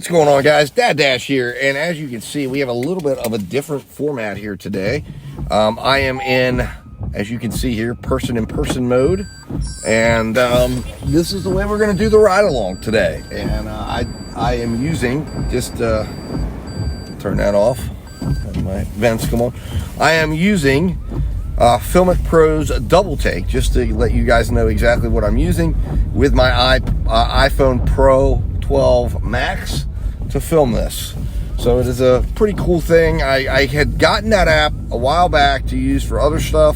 What's going on, guys? Doordash here, and as you can see, we have a little bit of a different format here today. I am in, as you can see here, person-in-person mode, and this is the way we're going to do the ride-along today. And I am using, just turn that off, have my vents come on. I am using Filmic Pro's Double Take, just to let you guys know exactly what I'm using with my iPhone Pro 12 Max to film this. So it is a pretty cool thing. I had gotten that app a while back to use for other stuff,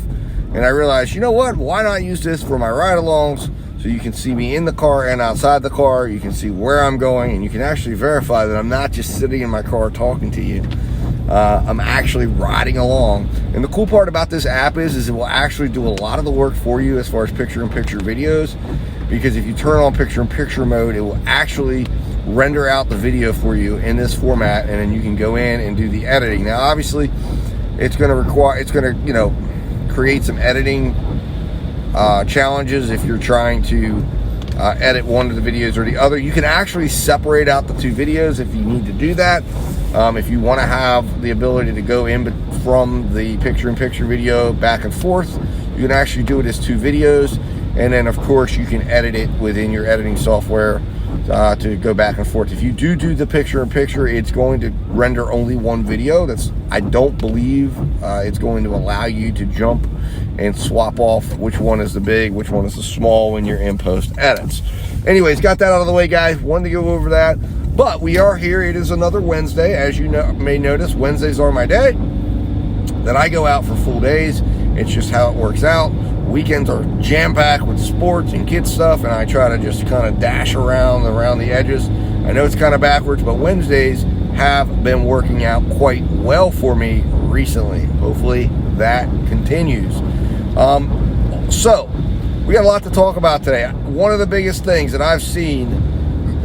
and I realized, you know what, why not use this for my ride-alongs, so you can see me in the car and outside the car, you can see where I'm going, and you can actually verify that I'm not just sitting in my car talking to you. I'm actually riding along. And the cool part about this app is it will actually do a lot of the work for you as far as picture-in-picture videos, because if you turn on picture-in-picture mode, it will actually render out the video for you in this format, and then you can go in and do the editing. Now, obviously, it's going to create some editing challenges if you're trying to edit one of the videos or the other. You can actually separate out the two videos if you need to do that. If you want to have the ability to go in from the picture-in-picture video back and forth, you can actually do it as two videos, and then of course you can edit it within your editing software to go back and forth. If you do the picture-in-picture, it's going to render only one video. I don't believe it's going to allow you to jump and swap off which one is the big, which one is the small when you're in post edits. Anyways, got that out of the way, guys. Wanted to go over that. But we are here. It is another Wednesday. As you may notice, Wednesdays are my day that I go out for full days. It's just how it works out. Weekends are jam-packed with sports and kids stuff, and I try to just kind of dash around the edges. I know it's kind of backwards, but Wednesdays have been working out quite well for me recently. Hopefully that continues. So we got a lot to talk about today. One of the biggest things that I've seen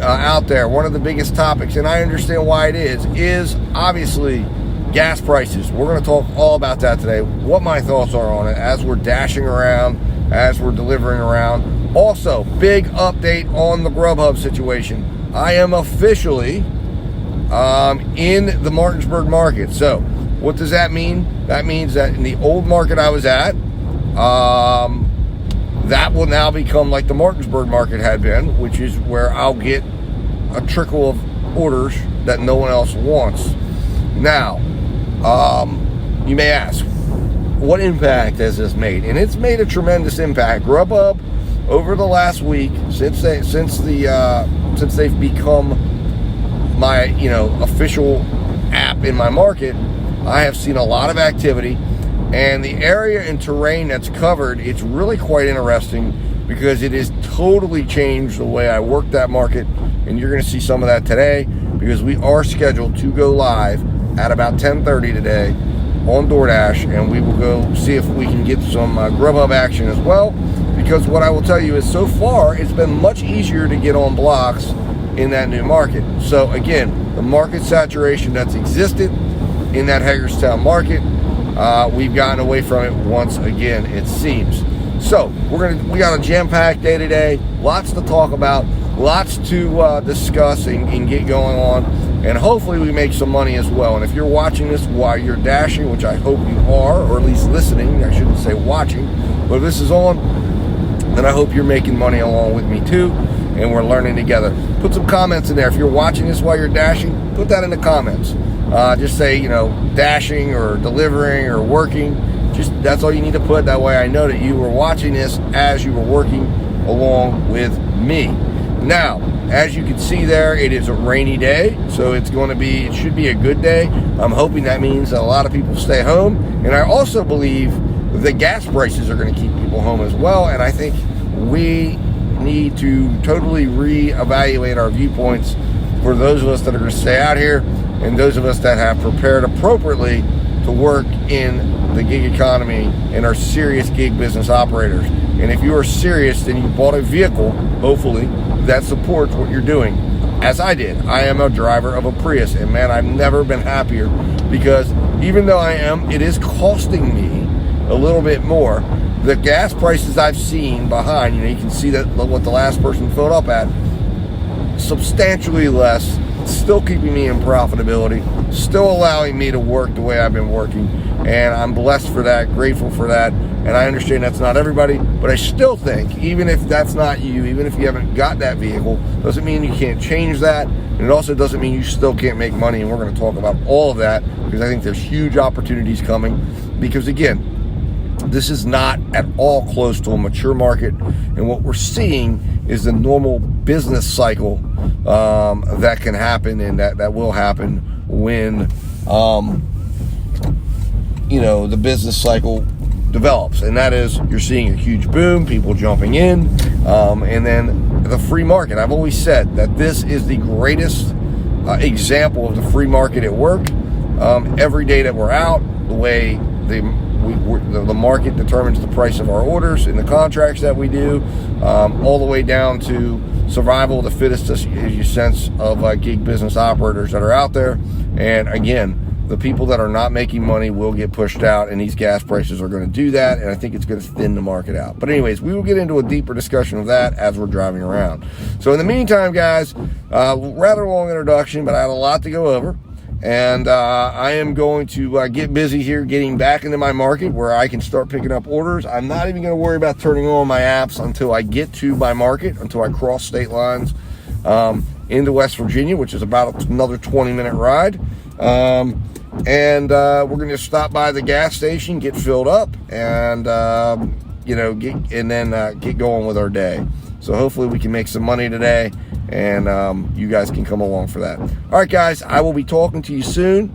out there, one of the biggest topics, and I understand why it is obviously gas prices. We're going to talk all about that today, what my thoughts are on it as we're dashing around, as we're delivering around. Also, big update on the GrubHub situation. I am officially in the Martinsburg market. So what does that mean? That means that in the old market I was at, that will now become like the Martinsburg market had been, which is where I'll get a trickle of orders that no one else wants. Now, you may ask, what impact has this made? And it's made a tremendous impact. GrubHub, over the last week, since they've become my official app in my market, I have seen a lot of activity. And the area and terrain that's covered, it's really quite interesting because it has totally changed the way I work that market. And you're going to see some of that today because we are scheduled to go live at about 10:30 today on Doordash, and we will go see if we can get some GrubHub action as well, because what I will tell you is so far it's been much easier to get on blocks in that new market. So again, the market saturation that's existed in that Hagerstown market, we've gotten away from it once again, it seems. So we got a jam-packed day today, lots to talk about, lots to discuss and get going on, and hopefully we make some money as well. And if you're watching this while you're dashing, which I hope you are, or at least listening, I shouldn't say watching, but if this is on, then I hope you're making money along with me too, and we're learning together. Put some comments in there. If you're watching this while you're dashing, put that in the comments. Just say, dashing or delivering or working. Just that's all you need to put. That way I know that you were watching this as you were working along with me. Now, as you can see there, it is a rainy day, so it should be a good day. I'm hoping that means that a lot of people stay home. And I also believe the gas prices are going to keep people home as well. And I think we need to totally reevaluate our viewpoints for those of us that are going to stay out here, and those of us that have prepared appropriately to work in the gig economy and are serious gig business operators. And if you are serious, then you bought a vehicle, hopefully, that supports what you're doing, as I did. I am a driver of a Prius, and man, I've never been happier, because even though it is costing me a little bit more, the gas prices I've seen behind, you can see that what the last person filled up at, substantially less still keeping me in profitability, still allowing me to work the way I've been working, and I'm blessed for that, grateful for that. And I understand that's not everybody, but I still think, even if that's not you, even if you haven't got that vehicle, doesn't mean you can't change that, and it also doesn't mean you still can't make money. And we're going to talk about all of that, because I think there's huge opportunities coming, because again, this is not at all close to a mature market, and what we're seeing is the normal business cycle that can happen, and that will happen when the business cycle develops, and that is, you're seeing a huge boom, people jumping in, and then the free market. I've always said that this is the greatest example of the free market at work. Every day that we're out, the way the market determines the price of our orders and the contracts that we do, all the way down to survival of the fittest, as you sense, of gig business operators that are out there. And again, the people that are not making money will get pushed out, and these gas prices are going to do that, and I think it's going to thin the market out. But anyways, we will get into a deeper discussion of that as we're driving around. So in the meantime, guys, rather long introduction, but I had a lot to go over. And I am going to get busy here getting back into my market where I can start picking up orders. I'm not even going to worry about turning on my apps until I get to my market, until I cross state lines into West Virginia, which is about another 20-minute ride. And we're going to stop by the gas station, get filled up, and get going with our day. So hopefully we can make some money today, and you guys can come along for that. All right, guys, I will be talking to you soon.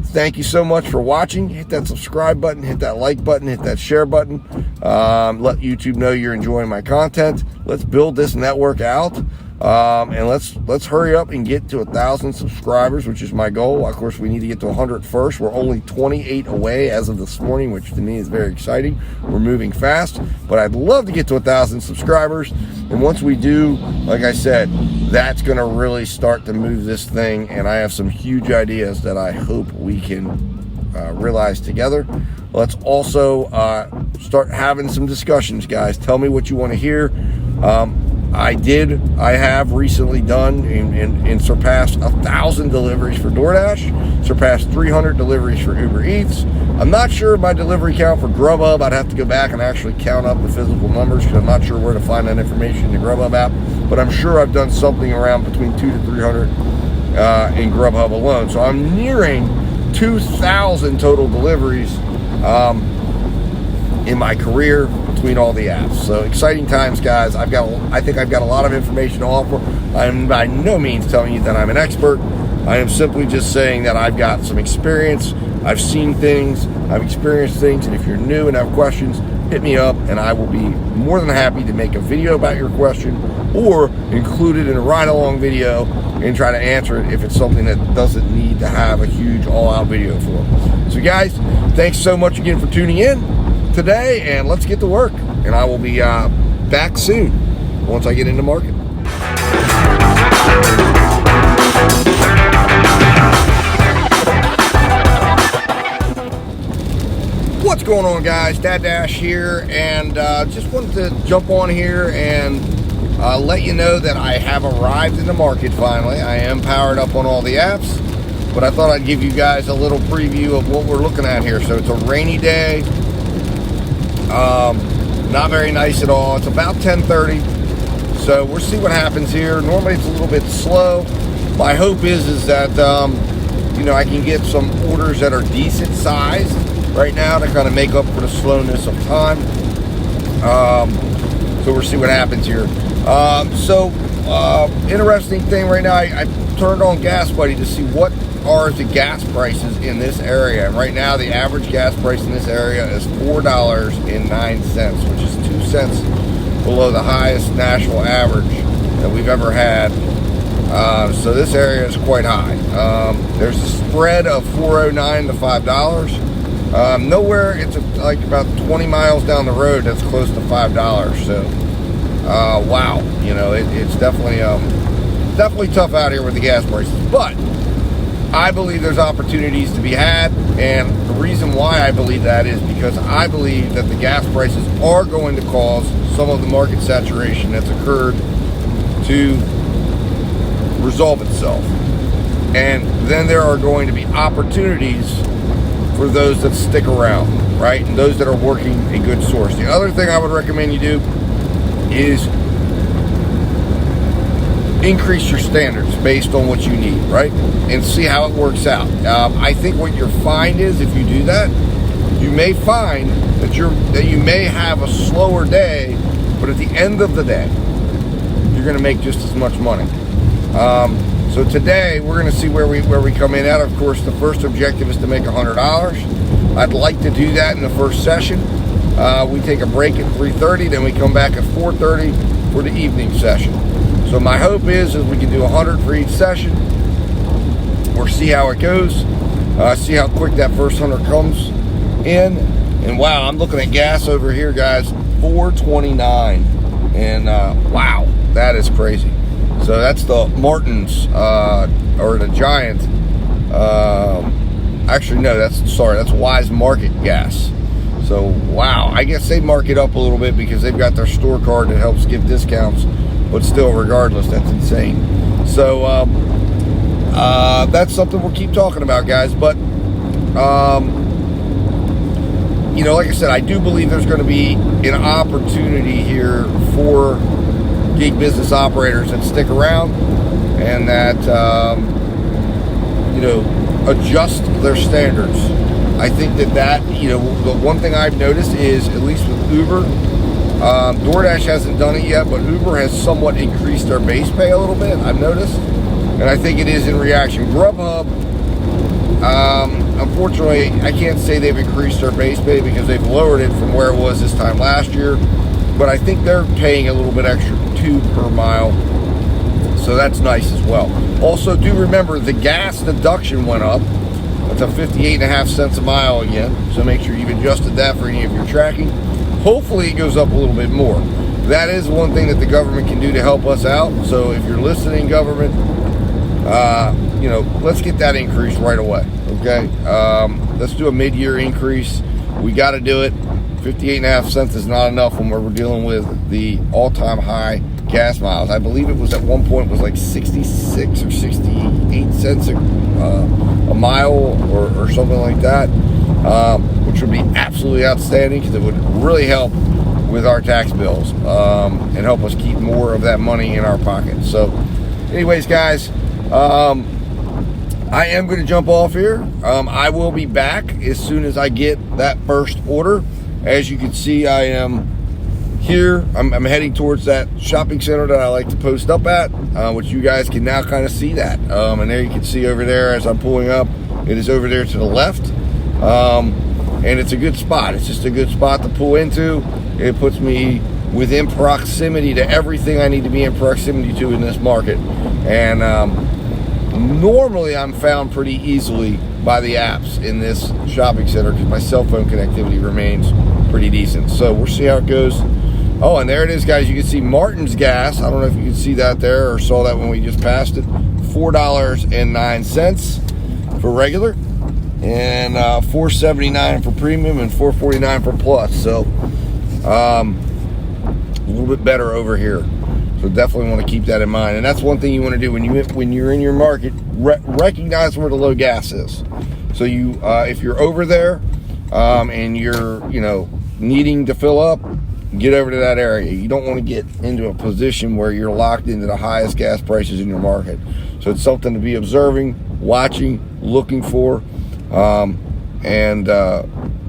Thank you so much for watching. Hit that subscribe button, hit that like button, hit that share button. Let YouTube know you're enjoying my content. Let's build this network out. And let's hurry up and get to 1,000 subscribers, which is my goal. Of course, we need to get to 100 first. We're only 28 away as of this morning, which to me is very exciting. We're moving fast, but I'd love to get to 1,000 subscribers. And once we do, like I said, that's going to really start to move this thing. And I have some huge ideas that I hope we can realize together. Let's also start having some discussions, guys. Tell me what you want to hear. I have recently done and surpassed 1,000 deliveries for DoorDash, surpassed 300 deliveries for UberEats. I'm not sure of my delivery count for GrubHub. I'd have to go back and actually count up the physical numbers, because I'm not sure where to find that information in the GrubHub app, but I'm sure I've done something around between 200 to 300 in GrubHub alone. So I'm nearing 2,000 total deliveries in my career between all the apps. So exciting times, guys. I think I've got a lot of information to offer. I'm by no means telling you that I'm an expert. I am simply just saying that I've got some experience. I've seen things, I've experienced things, and if you're new and have questions, hit me up, and I will be more than happy to make a video about your question or include it in a ride-along video and try to answer it if it's something that doesn't need to have a huge all-out video for. So guys, thanks so much again for tuning in today, and let's get to work. And I will be back soon once I get into market. What's going on, guys? Doordash here, and just wanted to jump on here and let you know that I have arrived in the market finally. I am powered up on all the apps, but I thought I'd give you guys a little preview of what we're looking at here. So it's a rainy day, not very nice at all. It's about 10:30, so we'll see what happens here. Normally it's a little bit slow. My hope is that I can get some orders that are decent sized right now to kind of make up for the slowness of time. So we'll see what happens here. Interesting thing right now, I turned on Gas Buddy to see what are the gas prices in this area. And right now the average gas price in this area is $4.09, which is 2 cents below the highest national average that we've ever had. So this area is quite high. There's a spread of $4.09 to $5. Nowhere, it's like about 20 miles down the road that's close to $5. So wow, it's definitely tough out here with the gas prices, but I believe there's opportunities to be had. And the reason why I believe that is because I believe that the gas prices are going to cause some of the market saturation that's occurred to resolve itself. And then there are going to be opportunities for those that stick around, right? And those that are working a good source. The other thing I would recommend you do is increase your standards based on what you need, right? And see how it works out. I think what you'll find is if you do that, you may find that you may have a slower day, but at the end of the day, you're going to make just as much money. So today we're going to see where we come in at. Of course, the first objective is to make $100. I'd like to do that in the first session. We take a break at 3:30, then we come back at 4:30 for the evening session. So my hope is we can do 100 for each session. We'll see how it goes. See how quick that first 100 comes in. And wow, I'm looking at gas over here, guys, $4.29. And wow, that is crazy. So that's the Martin's or the Giant. Actually, no, that's Wise Market gas. So wow, I guess they mark it up a little bit because they've got their store card that helps give discounts. But still, regardless, that's insane. So that's something we'll keep talking about, guys. But you know, like I said, I do believe there's going to be an opportunity here for gig business operators that stick around and that you know, adjust their standards. I think that you know, the one thing I've noticed is, at least with Uber, DoorDash hasn't done it yet, but Uber has somewhat increased their base pay a little bit, I've noticed, and I think it is in reaction. GrubHub, unfortunately, I can't say they've increased their base pay because they've lowered it from where it was this time last year, but I think they're paying a little bit extra too per mile, so that's nice as well. Also, do remember the gas deduction went up. It's a 58.5 cents a mile again, so make sure you've adjusted that for any of your tracking. Hopefully it goes up a little bit more. That is one thing that the government can do to help us out. So if you're listening, government, you know, let's get that increase right away, okay? Let's do a mid-year increase. We got to do it. 58.5 cents is not enough when we're dealing with the all-time high gas miles. I believe it was at one point was like 66 or 68 cents a mile or something like that, which would be absolutely outstanding because it would really help with our tax bills and help us keep more of that money in our pocket. So anyways, guys, I am going to jump off here. I will be back as soon as I get that first order. As you can see, I am here. I'm heading towards that shopping center that I like to post up at, which you guys can now kind of see that. And there you can see over there as I'm pulling up, it is over there to the left. And it's a good spot. It's just a good spot to pull into. It puts me within proximity to everything I need to be in proximity to in this market. And normally I'm found pretty easily by the apps in this shopping center because my cell phone connectivity remains pretty decent. So we'll see how it goes. Oh, and there it is, guys. You can see Martin's gas. I don't know if you can see that there or saw that when we just passed it. $4.09 for regular, and $4.79 for premium, and $4.49 for plus. So a little bit better over here. So definitely want to keep that in mind. And that's one thing you want to do when you're in your market. Recognize where the low gas is. So you, if you're over there and you're, you know, needing to fill up, get over to that area. You don't want to get into a position where you're locked into the highest gas prices in your market. So it's something to be observing, watching, looking for, and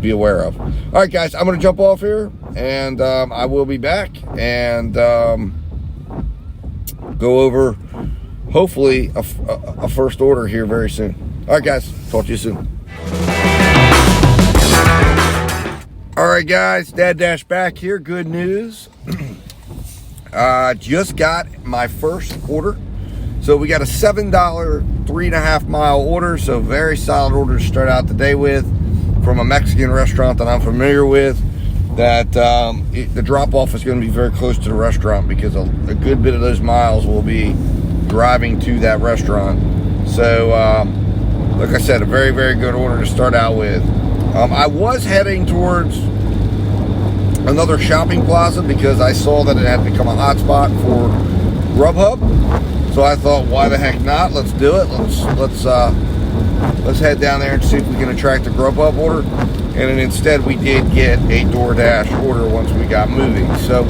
be aware of. All right, guys, I'm going to jump off here, and I will be back and go over, hopefully, a first order here very soon. All right, guys, talk to you soon. All right, guys, Dad Dash back here. Good news. Just got my first order. So we got a $7 3.5 mile order. So very solid order to start out the day with from a Mexican restaurant that I'm familiar with. That the drop off is going to be very close to the restaurant because a good bit of those miles will be driving to that restaurant. So like I said, a very, very good order to start out with. I was heading towards another shopping plaza because I saw that it had become a hotspot for GrubHub. So So I thought, why the heck not? Let's do it. Let's head down there and see if we can attract a GrubHub order. And then instead we did get a Doordash order once we got moving. So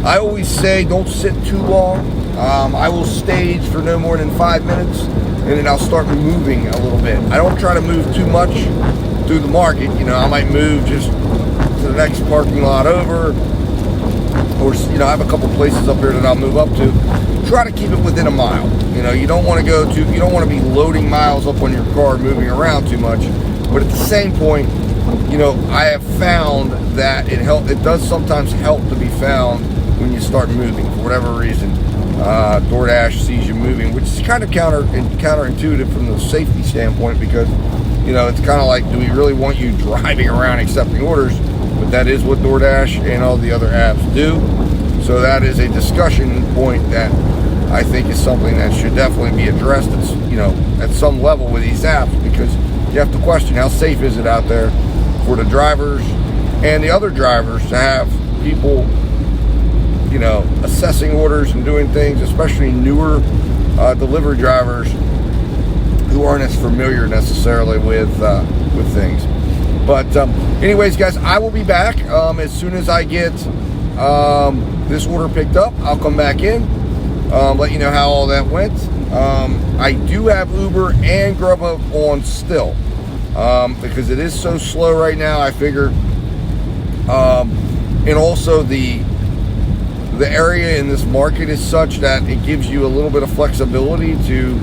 I always say don't sit too long. I will stage for no more than 5 minutes, and then I'll start moving a little bit. I don't try to move too much through the market. You know, I might move just to the next parking lot over, or, you know, I have a couple places up here that I'll move up to. Try to keep it within a mile. You know, you don't want to be loading miles up on your car, moving around too much. But at the same point, you know, I have found that it does sometimes help to be found when you start moving for whatever reason. DoorDash sees you moving, which is kind of counterintuitive from the safety standpoint, because, you know, it's kind of like, do we really want you driving around accepting orders? But that is what DoorDash and all the other apps do. So that is a discussion point that I think is something that should definitely be addressed at, you know, at some level with these apps, because you have to question, how safe is it out there for the drivers and the other drivers to have people, you know, assessing orders and doing things, especially newer delivery drivers who aren't as familiar necessarily with things. But anyways, guys, I will be back as soon as I get this order picked up. I'll come back in, let you know how all that went. I do have Uber and GrubHub on still, because it is so slow right now. I figure, and also the area in this market is such that it gives you a little bit of flexibility to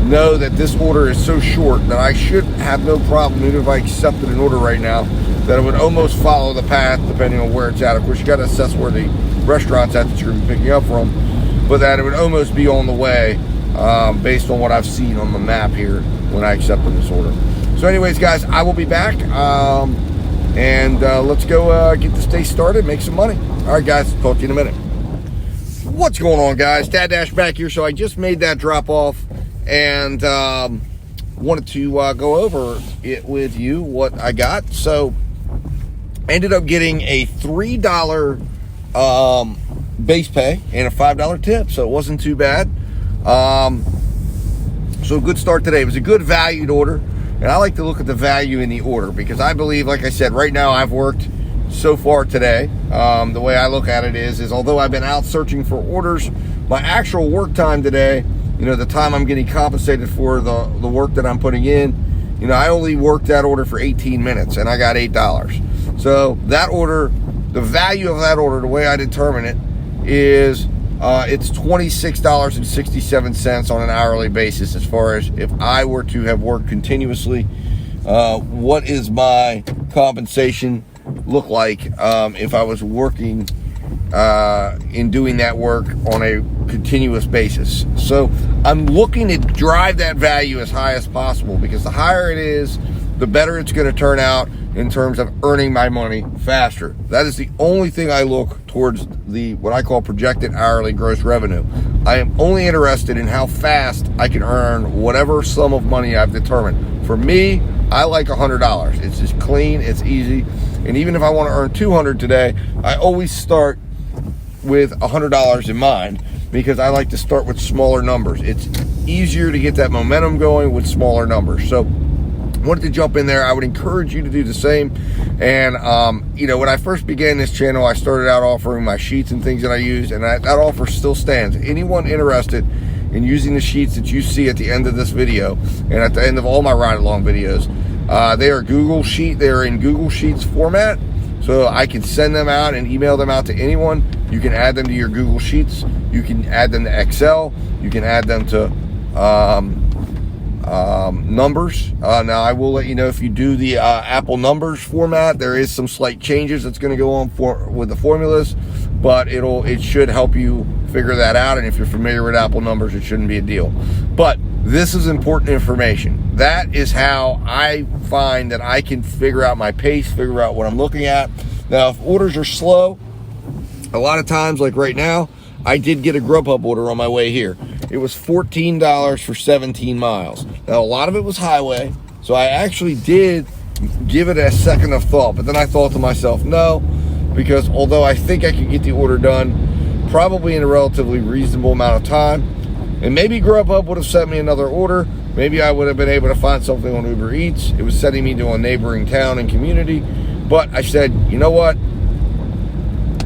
know that this order is so short that I should have no problem, even if I accepted an order right now, that it would almost follow the path depending on where it's at. Of course, you got to assess where the restaurant's at that you're going to be picking up from, but that it would almost be on the way, based on what I've seen on the map here when I accepted this order. So anyways, guys, I will be back, and let's go get this day started, make some money. All right, guys, talk to you in a minute. What's going on, guys? Dad Dash back here. So I just made that drop off, and wanted to go over it with you, what I got. So ended up getting a $3 base pay and a $5 tip, so it wasn't too bad. So a good start today. It was a good valued order, and I like to look at the value in the order, because I believe, like I said, right now I've worked so far today. The way I look at it is although I've been out searching for orders, my actual work time today, you know, the time I'm getting compensated for the work that I'm putting in, you know, I only worked that order for 18 minutes and I got $8. So that order, the value of that order, the way I determine it is it's $26.67 on an hourly basis. As far as if I were to have worked continuously, what is my compensation look like if I was working in doing that work on a continuous basis? So I'm looking to drive that value as high as possible, because the higher it is, the better it's going to turn out in terms of earning my money faster. That is the only thing I look towards, the what I call projected hourly gross revenue. I am only interested in how fast I can earn whatever sum of money I've determined. For me, I like $100. It's just clean, it's easy. And even if I want to earn $200 today, I always start with $100 in mind, because I like to start with smaller numbers. It's easier to get that momentum going with smaller numbers. So wanted to jump in there. I would encourage you to do the same. And you know, when I first began this channel, I started out offering my sheets and things that I use, and that offer still stands. Anyone interested in using the sheets that you see at the end of this video and at the end of all my ride along videos, they are in Google Sheets format, so I can send them out and email them out to anyone. You can add them to your Google Sheets, you can add them to Excel, you can add them to numbers. Now I will let you know, if you do the Apple numbers format, there is some slight changes that's going to go on with the formulas, but it should help you figure that out. And if you're familiar with Apple numbers, it shouldn't be a deal. But this is important information. That is how I find that I can figure out my pace, figure out what I'm looking at. Now, if orders are slow, a lot of times, like right now, I did get a GrubHub order on my way here. It was $14 for 17 miles. Now, a lot of it was highway, so I actually did give it a second of thought, but then I thought to myself, no, because although I think I could get the order done probably in a relatively reasonable amount of time, And maybe GrubHub would have sent me another order. Maybe I would have been able to find something on UberEats. It was sending me to a neighboring town and community. But I said, you know what?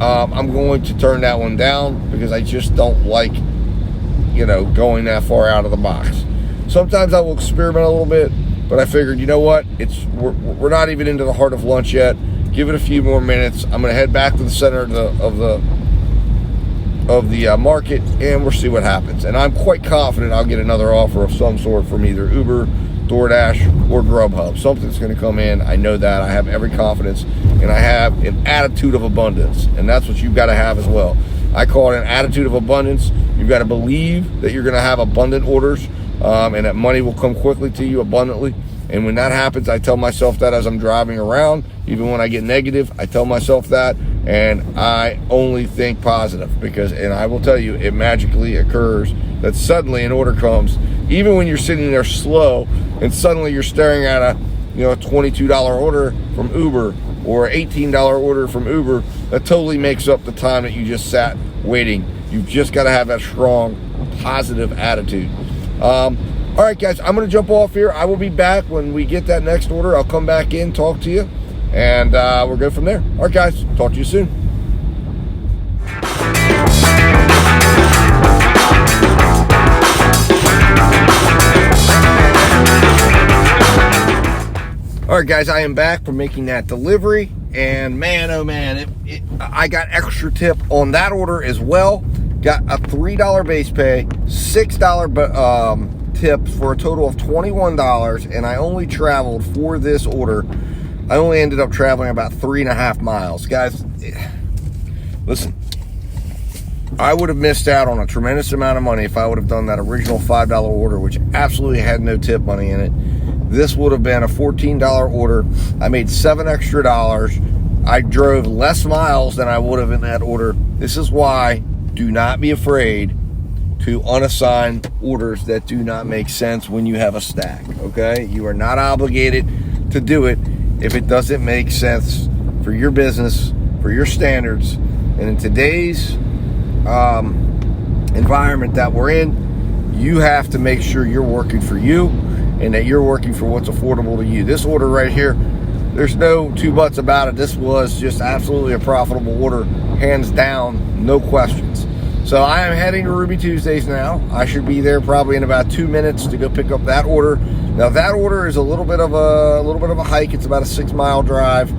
I'm going to turn that one down because I just don't like, going that far out of the box. Sometimes I will experiment a little bit, but I figured, you know what? We're not even into the heart of lunch yet. Give it a few more minutes. I'm going to head back to the center of the market, and we'll see what happens. And I'm quite confident I'll get another offer of some sort from either Uber, DoorDash, or GrubHub. Something's going to come in. I know that. I have every confidence, and I have an attitude of abundance, and that's what you've got to have as well. I call it an attitude of abundance. You've got to believe that you're going to have abundant orders, and that money will come quickly to you abundantly. And when that happens, I tell myself that as I'm driving around. Even when I get negative, I tell myself that, and I only think positive and I will tell you, it magically occurs that suddenly an order comes, even when you're sitting there slow, and suddenly you're staring at a $22 order from Uber or $18 order from Uber that totally makes up the time that you just sat waiting. You've just got to have that strong, positive attitude. All right, guys, I'm going to jump off here. I will be back when we get that next order. I'll come back in, talk to you, and we'll go from there. All right, guys, talk to you soon. All right, guys, I am back from making that delivery, and man, oh man, I got extra tip on that order as well. Got a $3 base pay, $6 tips for a total of $21, and I only traveled for this order. I only ended up traveling about 3.5 miles. Guys, listen, I would have missed out on a tremendous amount of money if I would have done that original $5 order, which absolutely had no tip money in it. This would have been a $14 order. I made $7 extra. I drove less miles than I would have in that order. This is why do not be afraid to unassign orders that do not make sense when you have a stack, okay? You are not obligated to do it if it doesn't make sense for your business, for your standards. And in today's environment that we're in, you have to make sure you're working for you and that you're working for what's affordable to you. This order right here, there's no two buts about it. This was just absolutely a profitable order, hands down, no questions. So I am heading to Ruby Tuesdays now. I should be there probably in about 2 minutes to go pick up that order. Now that order is a little bit of a hike. It's about a 6-mile drive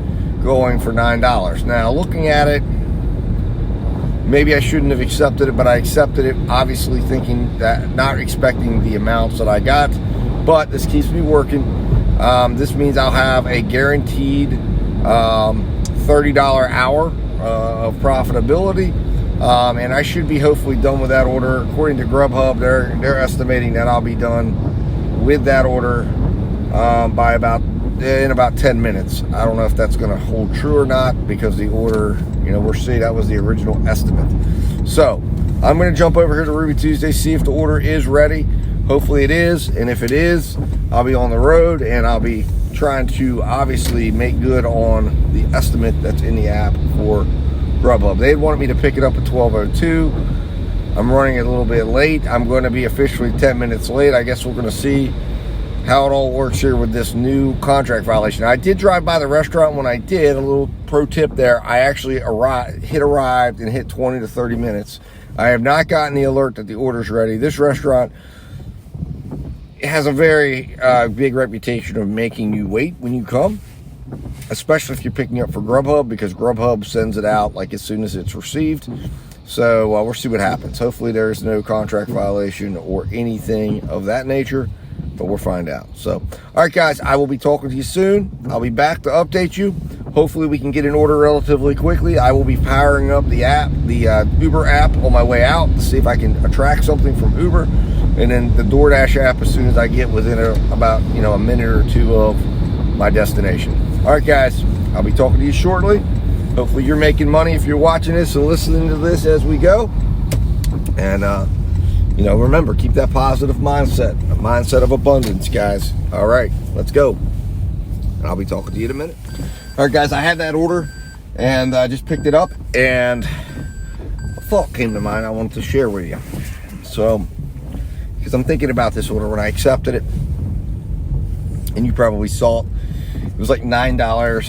going for $9. Now looking at it, maybe I shouldn't have accepted it, but I accepted it, obviously thinking that, not expecting the amounts that I got, but this keeps me working. This means I'll have a guaranteed $30 hour of profitability. And I should be hopefully done with that order. According to GrubHub, they're estimating that I'll be done with that order by in about 10 minutes. I don't know if that's going to hold true or not, because the order, we're seeing that was the original estimate. So I'm going to jump over here to Ruby Tuesday, see if the order is ready. Hopefully it is, and if it is, I'll be on the road, and I'll be trying to obviously make good on the estimate that's in the app for GrubHub. They wanted me to pick it up at 12:02. I'm running a little bit late. I'm going to be officially 10 minutes late. I guess we're going to see how it all works here with this new contract violation. I did drive by the restaurant when I did. A little pro tip there. I actually arrived and hit 20 to 30 minutes. I have not gotten the alert that the order's ready. This restaurant has a very big reputation of making you wait when you come, especially if you're picking up for GrubHub, because GrubHub sends it out like as soon as it's received. So we'll see what happens. Hopefully there's no contract violation or anything of that nature, but we'll find out. So, all right, guys, I will be talking to you soon. I'll be back to update you. Hopefully we can get an order relatively quickly. I will be powering up the app, the Uber app, on my way out to see if I can attract something from Uber, and then the DoorDash app as soon as I get within about a minute or two of my destination. All right, guys, I'll be talking to you shortly. Hopefully you're making money if you're watching this and listening to this as we go. And, remember, keep that positive mindset, a mindset of abundance, guys. All right, let's go. And I'll be talking to you in a minute. All right, guys, I had that order, and I just picked it up, and a thought came to mind I wanted to share with you. So because I'm thinking about this order when I accepted it, and you probably saw it was like $9, I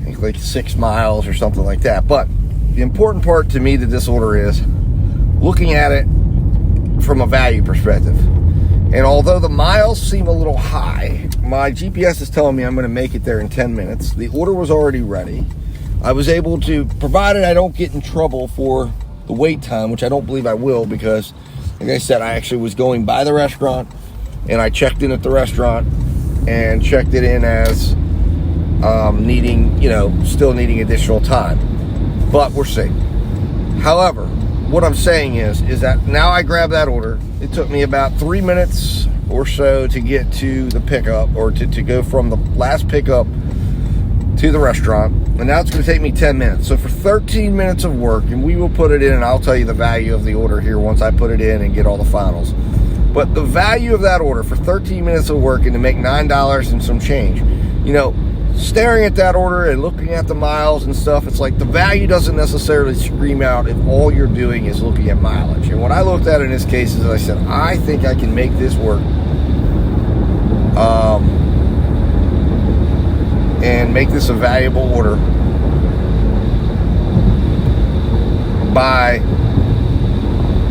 think like 6 miles or something like that. But the important part to me that this order is looking at it from a value perspective. And although the miles seem a little high, my GPS is telling me I'm going to make it there in 10 minutes. The order was already ready. I was able to, provided I don't get in trouble for the wait time, which I don't believe I will, because like I said, I actually was going by the restaurant and I checked in at the restaurant and checked it in as needing, still needing additional time. But we're safe. However, what I'm saying is that now I grabbed that order. It took me about 3 minutes or so to get to the pickup, or to go from the last pickup to the restaurant. And now it's going to take me 10 minutes. So for 13 minutes of work, and we will put it in, and I'll tell you the value of the order here once I put it in and get all the finals. But the value of that order for 13 minutes of work and to make $9 and some change, staring at that order and looking at the miles and stuff, it's like the value doesn't necessarily scream out if all you're doing is looking at mileage. And what I looked at in this case is I said, I think I can make this work and make this a valuable order by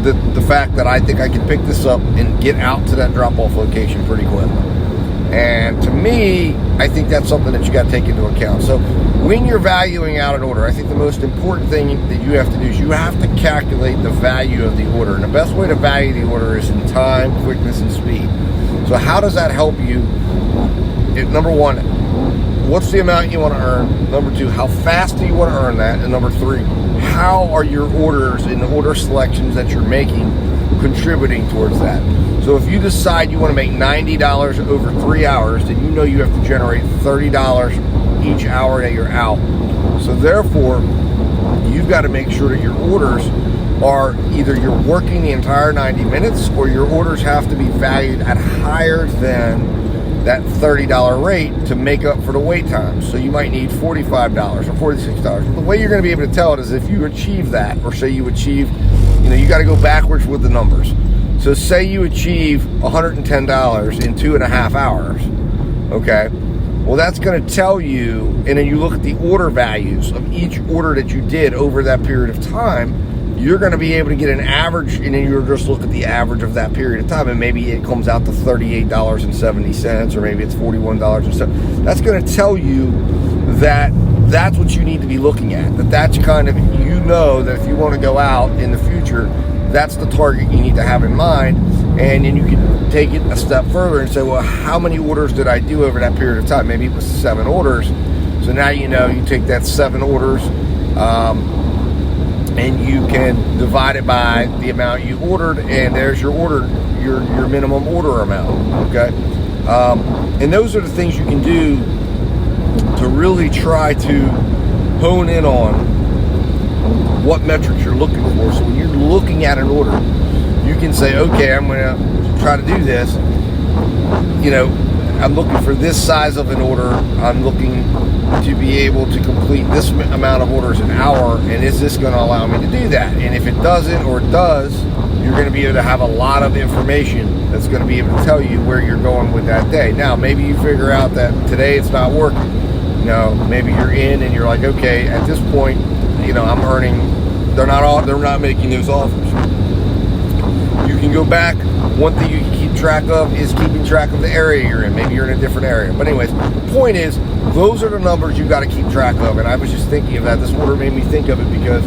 the fact that I think I can pick this up and get out to that drop-off location pretty quick. And to me, I think that's something that you got to take into account. So when you're valuing out an order, I think the most important thing that you have to do is you have to calculate the value of the order. And the best way to value the order is in time, quickness, and speed. So how does that help you? Number one, what's the amount you want to earn? Number two, how fast do you want to earn that? And number three, how are your orders and the order selections that you're making contributing towards that? So if you decide you want to make $90 over 3 hours, then you have to generate $30 each hour that you're out. So therefore, you've got to make sure that your orders are either you're working the entire 90 minutes or your orders have to be valued at higher than that $30 rate to make up for the wait time. So you might need $45 or $46. The way you're going to be able to tell it is if you achieve that, or say you achieve, you got to go backwards with the numbers. So say you achieve $110 in 2.5 hours, okay? Well, that's going to tell you, and then you look at the order values of each order that you did over that period of time, you're going to be able to get an average, and then you'll just look at the average of that period of time, and maybe it comes out to $38.70, or maybe it's $41 or so. That's going to tell you that that's what you need to be looking at. That's kind of, that if you want to go out in the future, that's the target you need to have in mind. And then you can take it a step further and say, well, how many orders did I do over that period of time? Maybe it was 7 orders. So now you take that 7 orders, and you can divide it by the amount you ordered, and there's your order, your minimum order amount, okay? And those are the things you can do to really try to hone in on what metrics you're looking for. So when you're looking at an order, you can say, okay, I'm going to try to do this. I'm looking for this size of an order. I'm looking to be able to complete this amount of orders an hour, and is this going to allow me to do that? And if it doesn't, or it does, you're going to be able to have a lot of information that's going to be able to tell you where you're going with that day. Now, maybe you figure out that today it's not working. Maybe you're in and you're like, okay, at this point, I'm earning, they're not making those offers. You can go back. One thing you can keep track of is keeping track of the area you're in. Maybe you're in a different area. But anyways, the point is, those are the numbers you got to keep track of. And I was just thinking of that. This order made me think of it because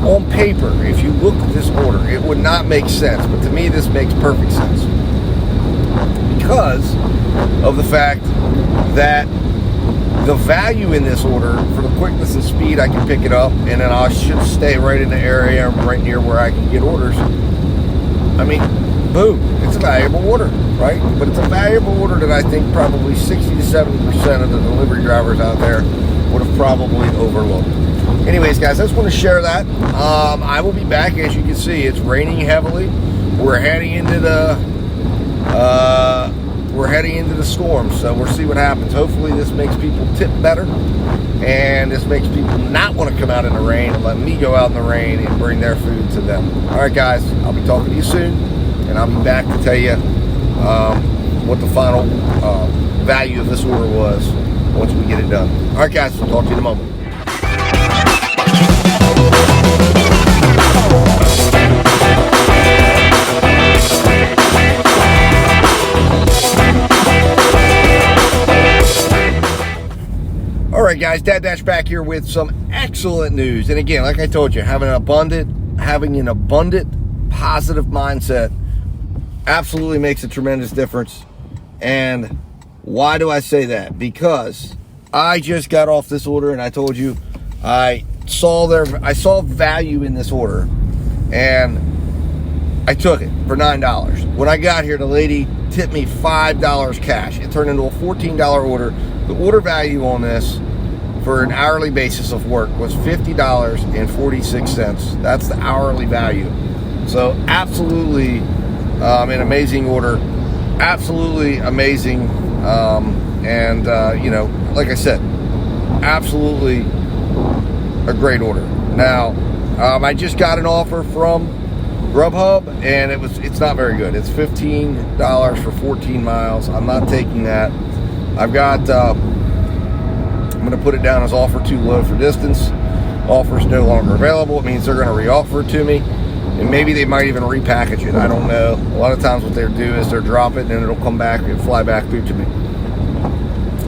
on paper, if you look at this order, it would not make sense. But to me, this makes perfect sense because of the fact that the value in this order, for the quickness and speed, I can pick it up, and then I should stay right in the area, right near where I can get orders. I mean, boom, it's a valuable order, right? But it's a valuable order that I think probably 60 to 70% of the delivery drivers out there would have probably overlooked. Anyways, guys, I just want to share that. I will be back. As you can see, it's raining heavily. We're heading into the storm, so we'll see what happens. Hopefully this makes people tip better, and this makes people not want to come out in the rain and let me go out in the rain and bring their food to them. All right, guys, I'll be talking to you soon. and I'll be back to tell you what the final value of this order was once we get it done. All right, guys, we'll talk to you in a moment. All right, guys, Dad Dash back here with some excellent news. And again, like I told you, having an abundant, positive mindset absolutely makes a tremendous difference. And why do I say that? Because I just got off this order, and I told you I saw value in this order, and I took it for $9. When I got here, the lady tipped me $5 cash. It turned into a $14 order. The order value on this for an hourly basis of work was $50.46. That's the hourly value. So absolutely an amazing order. Absolutely amazing. Like I said, absolutely a great order. Now, I just got an offer from GrubHub, and it's not very good. It's $15 for 14 miles. I'm not taking that. I've got, I'm going to put it down as offer too low for distance. Offer's no longer available. It means they're going to re-offer it to me, and maybe they might even repackage it. I don't know. A lot of times what they'll do is they'll drop it, and then it'll come back and fly back through to me.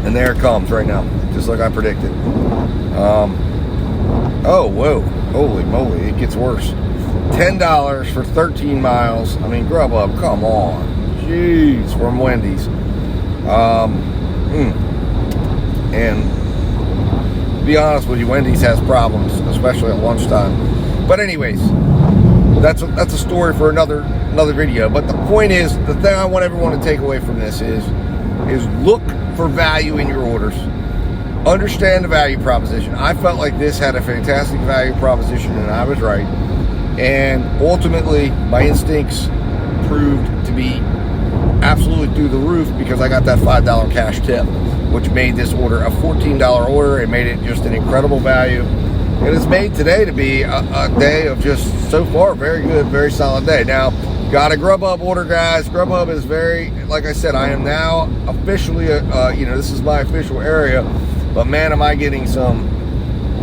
And there it comes right now, just like I predicted. Oh, whoa. Holy moly, it gets worse. $10 for 13 miles. I mean, GrubHub, come on. Jeez, from Wendy's. And to be honest with you, Wendy's has problems, especially at lunchtime. But anyways, that's a story for another video. But the point is, the thing I want everyone to take away from this is look for value in your orders. Understand the value proposition. I felt like this had a fantastic value proposition, and I was right. And ultimately, my instincts proved to be absolutely through the roof because I got that $5 cash tip, which made this order a $14 order. It made it just an incredible value. And it's made today to be a day of just, so far, very good, very solid day. Now, got a GrubHub order, guys. GrubHub is very, like I said, I am now officially, this is my official area. But man, am I getting some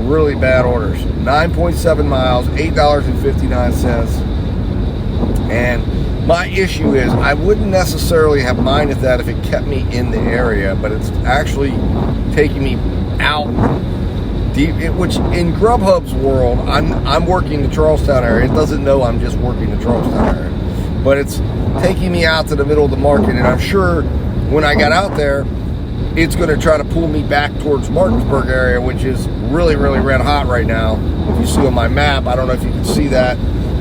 really bad orders. 9.7 miles, $8.59. And my issue is I wouldn't necessarily have minded that if it kept me in the area, but it's actually taking me out deep, which in GrubHub's world, I'm working the Charlestown area. It doesn't know I'm just working the Charlestown area, but it's taking me out to the middle of the market, and I'm sure when I got out there, it's going to try to pull me back towards Martinsburg area, which is really, really red hot right now. If you see on my map, I don't know if you can see that,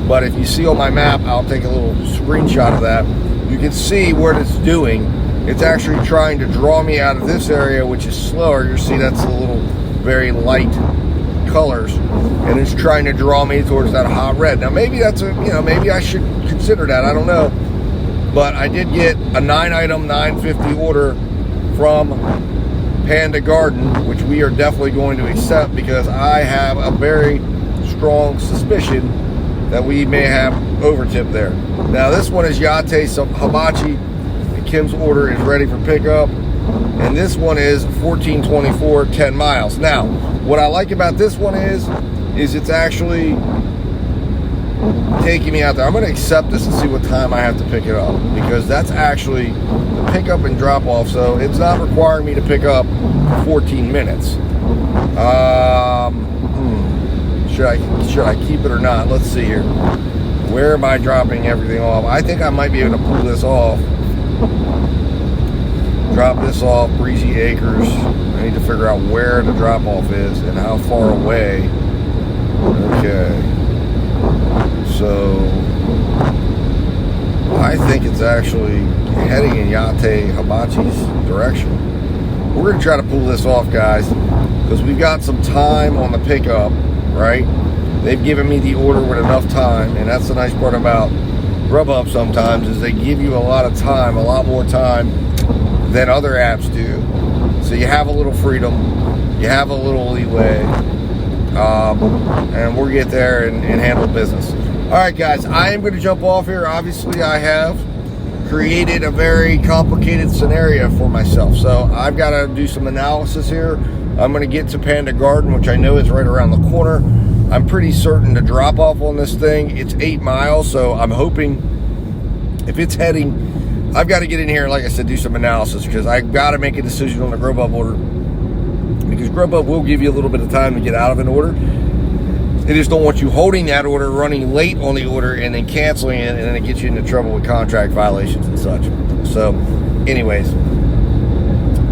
but if you see on my map, I'll take a little screenshot of that. You can see what it's doing. It's actually trying to draw me out of this area, which is slower. You see that's a little very light colors, and it's trying to draw me towards that hot red. Now maybe that's maybe I should consider that. I don't know, but I did get a 9-item, $9.50 order from Panda Garden, which we are definitely going to accept because I have a very strong suspicion that we may have overtip there. Now this one is Yate Hibachi, and Kim's order is ready for pickup, and this one is 1424, 10 miles. Now what I like about this one is it's actually taking me out there. I'm going to accept this and see what time I have to pick it up, because that's actually the pickup and drop off, so it's not requiring me to pick up for 14 minutes. Should I keep it or not? Let's see here. Where am I dropping everything off? I think I might be able to pull this off. Drop this off, Breezy Acres. I need to figure out where the drop off is and how far away. Okay. So I think it's actually heading in Yate Hibachi's direction. We're going to try to pull this off, guys, because we've got some time on the pickup, right? They've given me the order with enough time, and that's the nice part about GrubHub sometimes is they give you a lot of time, a lot more time than other apps do. So you have a little freedom, you have a little leeway, and we'll get there and handle business. All right, guys, I am going to jump off here. Obviously, I have created a very complicated scenario for myself. So I've got to do some analysis here. I'm going to get to Panda Garden, which I know is right around the corner. I'm pretty certain to drop off on this thing. It's 8 miles, so I'm hoping if it's heading, I've got to get in here, like I said, do some analysis, because I've got to make a decision on the GrubHub order, because GrubHub will give you a little bit of time to get out of an order. They just don't want you holding that order, running late on the order, and then canceling it, and then it gets you into trouble with contract violations and such. So, anyways,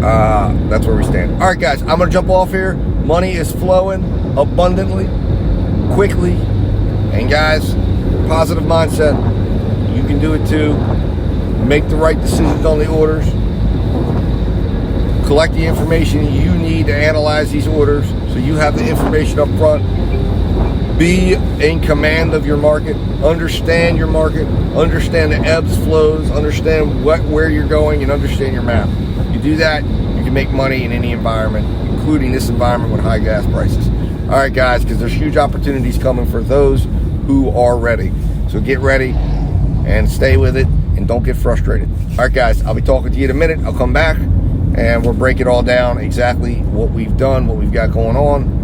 that's where we stand. All right, guys, I'm going to jump off here. Money is flowing abundantly, quickly, and guys, positive mindset. You can do it too. Make the right decisions on the orders. Collect the information you need to analyze these orders so you have the information up front. Be in command of your market. Understand your market. Understand the ebbs, flows. Understand where you're going, and understand your map. You do that, you can make money in any environment, including this environment with high gas prices. All right, guys, because there's huge opportunities coming for those who are ready. So get ready and stay with it, and don't get frustrated. All right, guys, I'll be talking to you in a minute. I'll come back, and we'll break it all down, exactly what we've done, what we've got going on,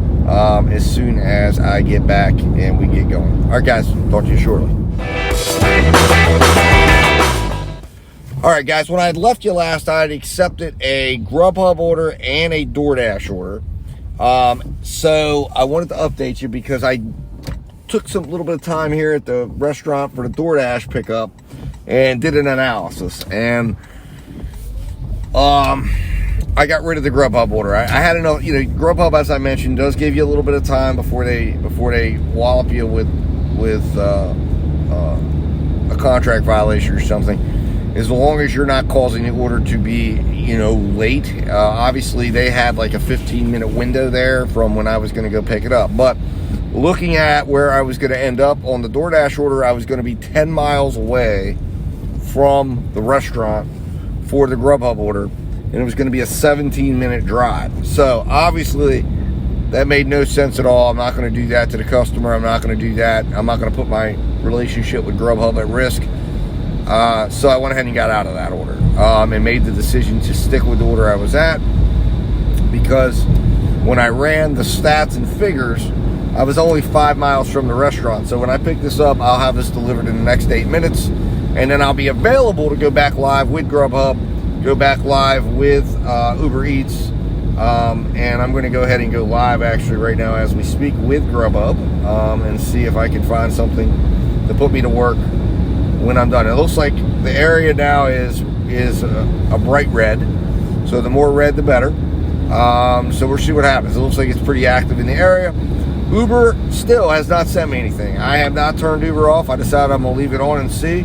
as soon as I get back and we get going. All right, guys, talk to you shortly. All right, guys, when I had left you last, I had accepted a GrubHub order and a Doordash order. So I wanted to update you because I took some little bit of time here at the restaurant for the Doordash pickup and did an analysis. And I got rid of the GrubHub order. I had enough. GrubHub, as I mentioned, does give you a little bit of time before they wallop you with a contract violation or something. As long as you're not causing the order to be, late. Obviously, they had like a 15-minute window there from when I was going to go pick it up. But looking at where I was going to end up on the Doordash order, I was going to be 10 miles away from the restaurant for the GrubHub order, and it was going to be a 17-minute drive. So obviously, that made no sense at all. I'm not going to do that to the customer. I'm not going to do that. I'm not going to put my relationship with GrubHub at risk. So I went ahead and got out of that order and made the decision to stick with the order I was at, because when I ran the stats and figures, I was only 5 miles from the restaurant. So when I pick this up, I'll have this delivered in the next 8 minutes, and then I'll be available to go back live with GrubHub, go back live with UberEats, and I'm going to go ahead and go live actually right now as we speak with GrubHub and see if I can find something to put me to work when I'm done. It looks like the area now is a bright red, so the more red the better. So we'll see what happens. It looks like it's pretty active in the area. Uber still has not sent me anything. I have not turned Uber off. I decided I'm going to leave it on and see.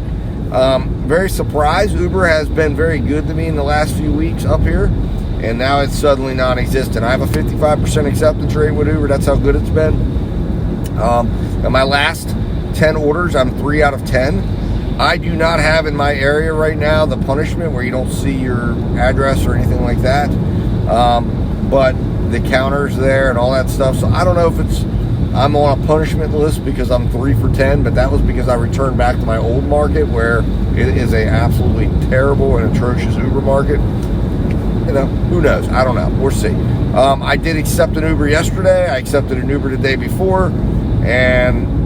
Very surprised. Uber has been very good to me in the last few weeks up here, and now it's suddenly non-existent. I have a 55% acceptance rate with Uber. That's how good it's been. In my last 10 orders, I'm 3 out of 10. I do not have in my area right now the punishment where you don't see your address or anything like that. But the counter's there and all that stuff. So I don't know if I'm on a punishment list because I'm 3 for 10, but that was because I returned back to my old market where it is a absolutely terrible and atrocious Uber market. Who knows? I don't know. We'll see. I did accept an Uber yesterday. I accepted an Uber the day before, and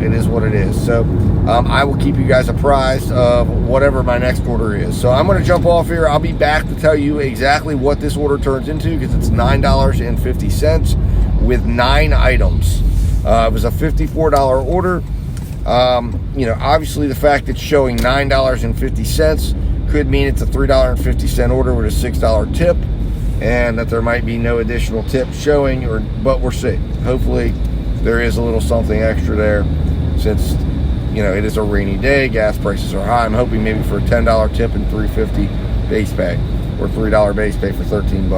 it is what it is. So I will keep you guys apprised of whatever my next order is. So I'm going to jump off here. I'll be back to tell you exactly what this order turns into, because it's $9.50 with 9 items. It was a $54 order. Obviously the fact it's showing $9.50 could mean it's a $3.50 order with a $6 tip, and that there might be no additional tip showing, but we'll see. Hopefully there is a little something extra there, since it is a rainy day, gas prices are high. I'm hoping maybe for a $10 tip and $3.50 base pay, or $3 base pay for $13.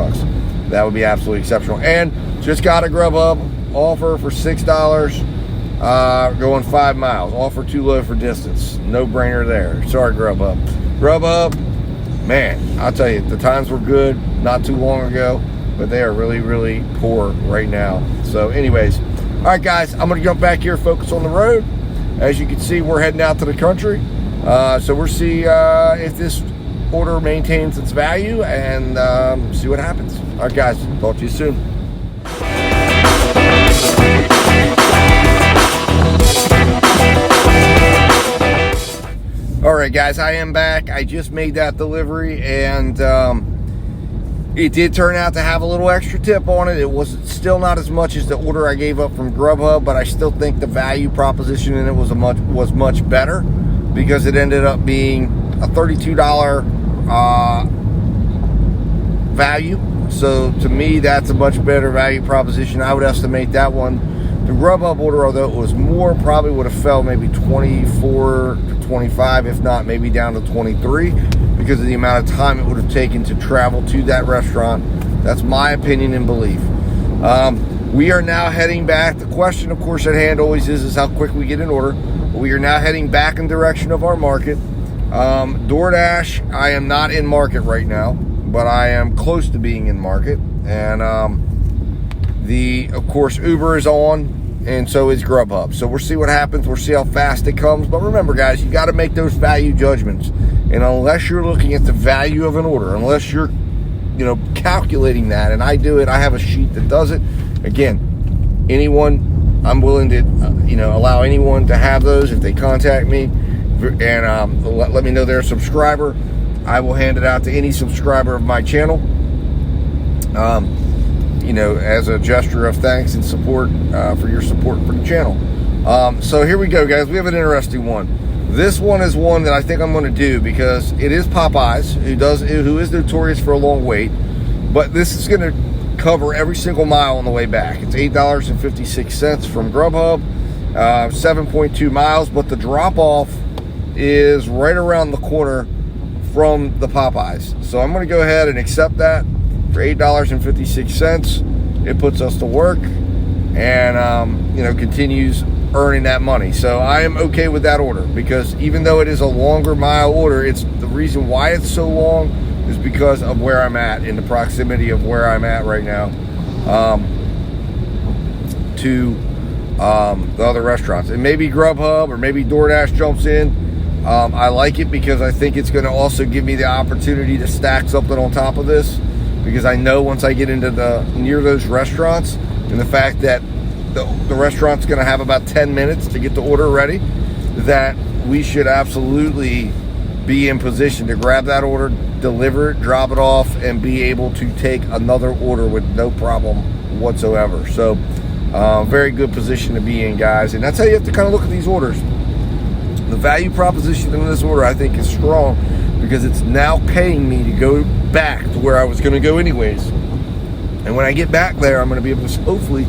That would be absolutely exceptional. And just got a GrubHub offer for $6, going 5 miles. Offer too low for distance. No brainer there. Sorry, GrubHub. GrubHub, man, I'll tell you, the times were good not too long ago, but they are really, really poor right now. So anyways, all right, guys, I'm going to jump back here, focus on the road, as you can see, we're heading out to the country. So we'll see if this order maintains its value and see what happens. All right, guys, talk to you soon. All right, guys, I am back. I just made that delivery, and it did turn out to have a little extra tip on it. It was still not as much as the order I gave up from GrubHub, but I still think the value proposition in it was much better, because it ended up being a $32 value. So to me, that's a much better value proposition. I would estimate that one, the GrubHub order, although it was more, probably would have fell maybe 24 to 25, if not maybe down to 23, because of the amount of time it would have taken to travel to that restaurant. That's my opinion and belief. We are now heading back. The question, of course, at hand always is how quick we get an order. We are now heading back in direction of our market. DoorDash, I am not in market right now, but I am close to being in market. And of course, Uber is on, and so is GrubHub. So we'll see what happens. We'll see how fast it comes. But remember, guys, you got to make those value judgments. And unless you're looking at the value of an order, unless you're, calculating that, and I do it, I have a sheet that does it. Again, anyone, I'm willing to, allow anyone to have those if they contact me and let me know they're a subscriber. I will hand it out to any subscriber of my channel. As a gesture of thanks and support for your support for the channel. So here we go, guys. We have an interesting one. This one is one that I think I'm going to do because it is Popeyes, who is notorious for a long wait. But this is going to cover every single mile on the way back. It's $8.56 from GrubHub, 7.2 miles. But the drop-off is right around the corner from the Popeyes. So I'm going to go ahead and accept that for $8.56. It puts us to work and, continues earning that money. So I am okay with that order, because even though it is a longer mile order, it's the reason why it's so long is because of where I'm at, in the proximity of where I'm at right now to the other restaurants. And maybe GrubHub or maybe DoorDash jumps in. I like it because I think it's going to also give me the opportunity to stack something on top of this, because I know once I get into near those restaurants, and the fact that the restaurant's going to have about 10 minutes to get the order ready, that we should absolutely be in position to grab that order, deliver it, drop it off, and be able to take another order with no problem whatsoever. So very good position to be in, guys. And that's how you have to kind of look at these orders. The value proposition in this order, I think, is strong, because it's now paying me to go back to where I was going to go anyways. And when I get back there, I'm going to be able to hopefully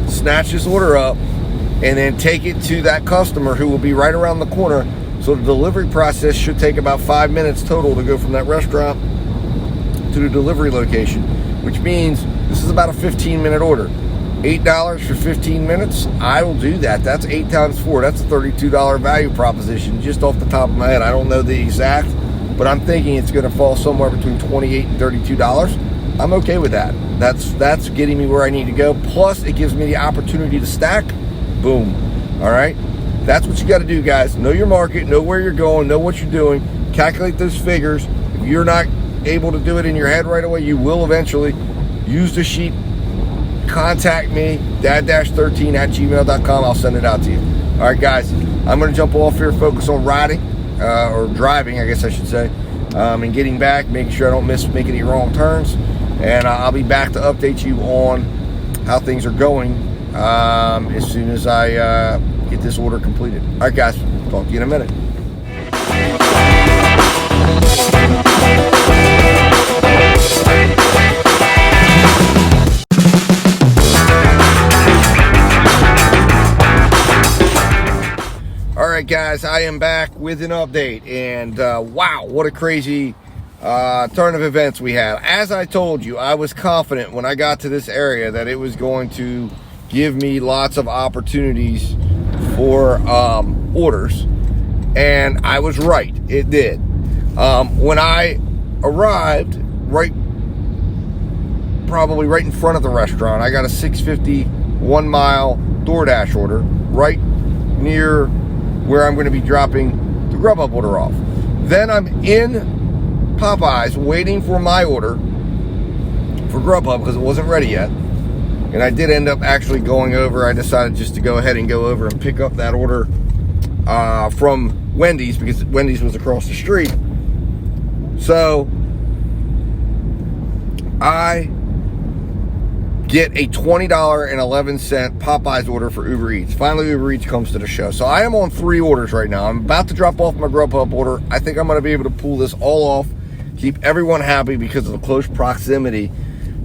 snatch this order up and then take it to that customer who will be right around the corner. So the delivery process should take about 5 minutes total to go from that restaurant to the delivery location, which means this is about a 15-minute order. $8 for 15 minutes, I will do that. That's 8 times 4. That's a $32 value proposition, just off the top of my head. I don't know the exact, but I'm thinking it's going to fall somewhere between $28 and $32. I'm okay with that. That's getting me where I need to go. Plus, it gives me the opportunity to stack. Boom. All right? That's what you got to do, guys. Know your market, know where you're going, know what you're doing, calculate those figures. If you're not able to do it in your head right away, you will eventually. Use the sheet. Contact me, dad-13@gmail.com. I'll send it out to you. All right, guys. I'm going to jump off here, focus on riding, or driving, I guess I should say, and getting back, making sure I don't make any wrong turns. And I'll be back to update you on how things are going as soon as I get this order completed. All right, guys. Talk to you in a minute. All right, guys, I am back with an update, and wow, what a crazy turn of events we had. As I told you, I was confident when I got to this area that it was going to give me lots of opportunities for orders, and I was right. It did. When I arrived, probably right in front of the restaurant, I got a 650 1 mile DoorDash order right near where I'm going to be dropping the GrubHub order off. Then I'm in Popeyes waiting for my order for GrubHub because it wasn't ready yet. And I did end up actually going over. I decided just to go ahead and go over and pick up that order from Wendy's because Wendy's was across the street. So I get a $20.11 Popeyes order for Uber Eats. Finally, Uber Eats comes to the show. So I am on 3 orders right now. I'm about to drop off my GrubHub order. I think I'm going to be able to pull this all off, keep everyone happy because of the close proximity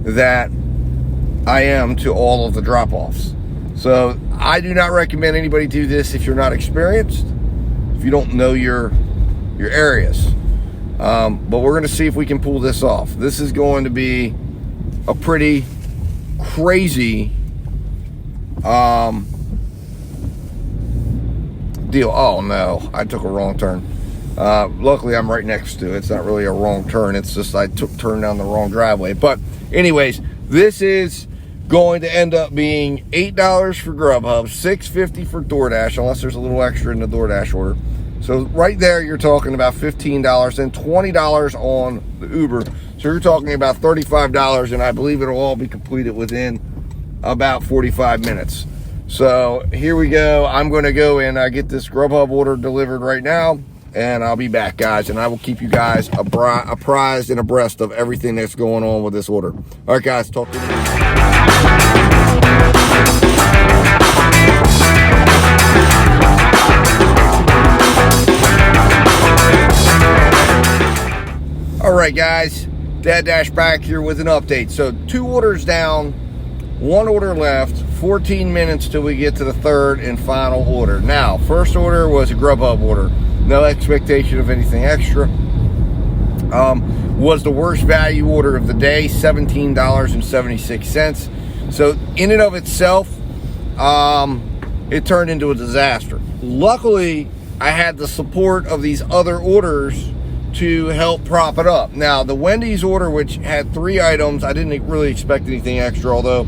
that I am to all of the drop-offs. So I do not recommend anybody do this if you're not experienced, if you don't know your areas. But we're going to see if we can pull this off. This is going to be a pretty crazy deal. Oh no, I took a wrong turn. Luckily I'm right next to it. It's not really a wrong turn, it's just I turned down the wrong driveway. But anyways, this is going to end up being $8 for GrubHub, $6.50 for Doordash, unless there's a little extra in the Doordash order. So right there, you're talking about $15 and $20 on the Uber. So you're talking about $35, and I believe it'll all be completed within about 45 minutes. So here we go. I'm going to go and get this GrubHub order delivered right now, and I'll be back, guys, and I will keep you guys apprised and abreast of everything that's going on with this order. All right, guys, talk to you. All right, guys, Dad Dash back here with an update. So 2 orders down, 1 order left, 14 minutes till we get to the 3rd and final order. Now, first order was a GrubHub order. No expectation of anything extra. Was the worst value order of the day, $17.76. So in and of itself, it turned into a disaster. Luckily, I had the support of these other orders to help prop it up. Now, the Wendy's order, which had 3 items, I didn't really expect anything extra, although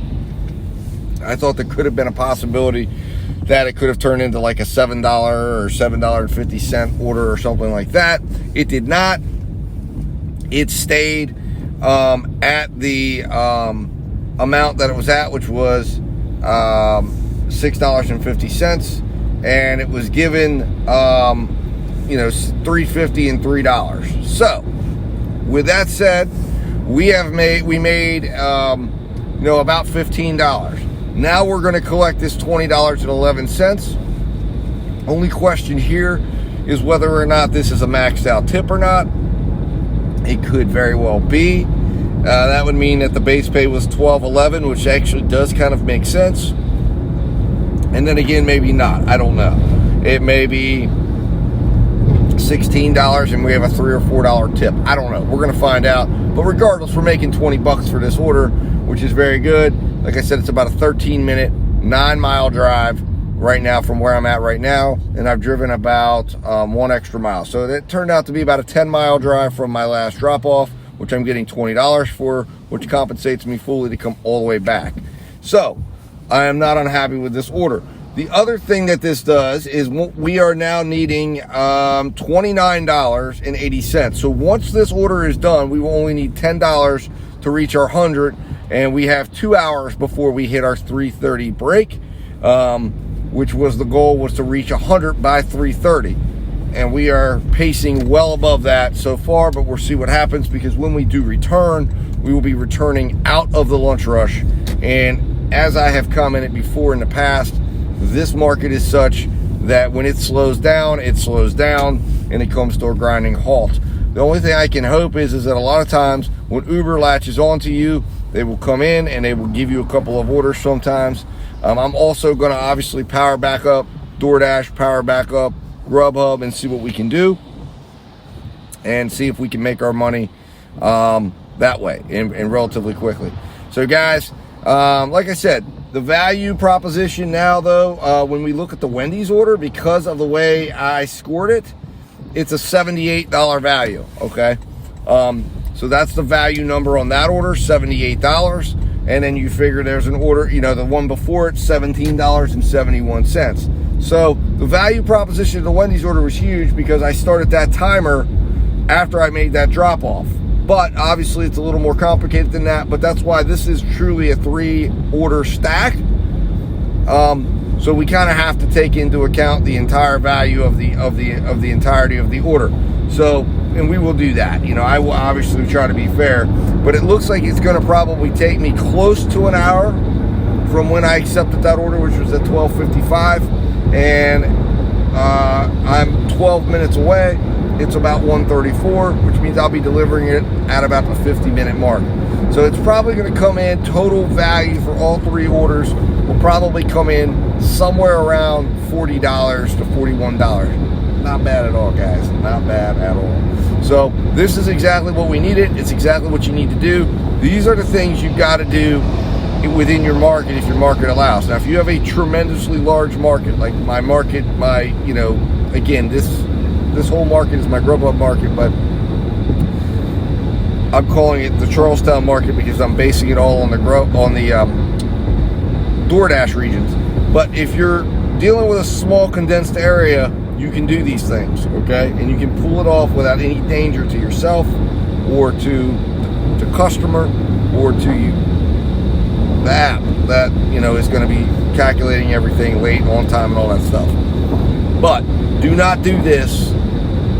I thought there could have been a possibility that it could have turned into like a $7 or $7.50 order or something like that. It did not. It stayed at the amount that it was at, which was $6.50, and it was given $3.50 and $3. So with that said, we made about $15. Now we're going to collect this $20.11. Only question here is whether or not this is a maxed out tip or not. It could very well be. That would mean that the base pay was $12.11, which actually does kind of make sense. And then again, maybe not. I don't know. It may be $16 and we have a $3 or $4 tip. I don't know. We're going to find out. But regardless, we're making $20 for this order, which is very good. Like I said, it's about a 13-minute, 9-mile drive right now from where I'm at right now, and I've driven about 1 extra mile. So that turned out to be about a 10-mile drive from my last drop-off, which I'm getting $20 for, which compensates me fully to come all the way back. So I am not unhappy with this order. The other thing that this does is we are now needing $29.80. So once this order is done, we will only need $10 to reach our 100, and we have 2 hours before we hit our 3:30 break, which was the goal, was to reach 100 by 3:30. And we are pacing well above that so far, but we'll see what happens, because when we do return, we will be returning out of the lunch rush. And as I have commented before in the past, this market is such that when it slows down, and it comes to a grinding halt. The only thing I can hope is that a lot of times when Uber latches onto you, they will come in and they will give you a couple of orders sometimes. I'm also going to obviously power back up Doordash, power back up GrubHub, and see what we can do, and see if we can make our money that way and relatively quickly. So guys, like I said, the value proposition now, though, when we look at the Wendy's order, because of the way I scored it, it's a $78 value, okay? So that's the value number on that order, $78. And then you figure there's an order, the one before it, $17.71. So the value proposition of the Wendy's order was huge because I started that timer after I made that drop off. But obviously it's a little more complicated than that, but that's why this is truly a 3 order stack. So we kind of have to take into account the entire value of the entirety of the order. So, and we will do that. You know, I will obviously try to be fair, but it looks like it's going to probably take me close to an hour from when I accepted that order, which was at 12:55, and I'm 12 minutes away. It's about 1:34, which means I'll be delivering it at about the 50-minute mark. So it's probably going to come in, total value for all 3 orders will probably come in somewhere around $40 to $41. Not bad at all, guys. Not bad at all. So this is exactly what we needed. It's exactly what you need to do. These are the things you've got to do within your market if your market allows. Now, if you have a tremendously large market, like my market, you know, again, this whole market is my GrubHub market, but I'm calling it the Charlestown market because I'm basing it all on the Doordash regions. But if you're dealing with a small condensed area, you can do these things, okay? And you can pull it off without any danger to yourself or to customer or to you. The app that, you know, is going to be calculating everything late, on time, and all that stuff. But do not do this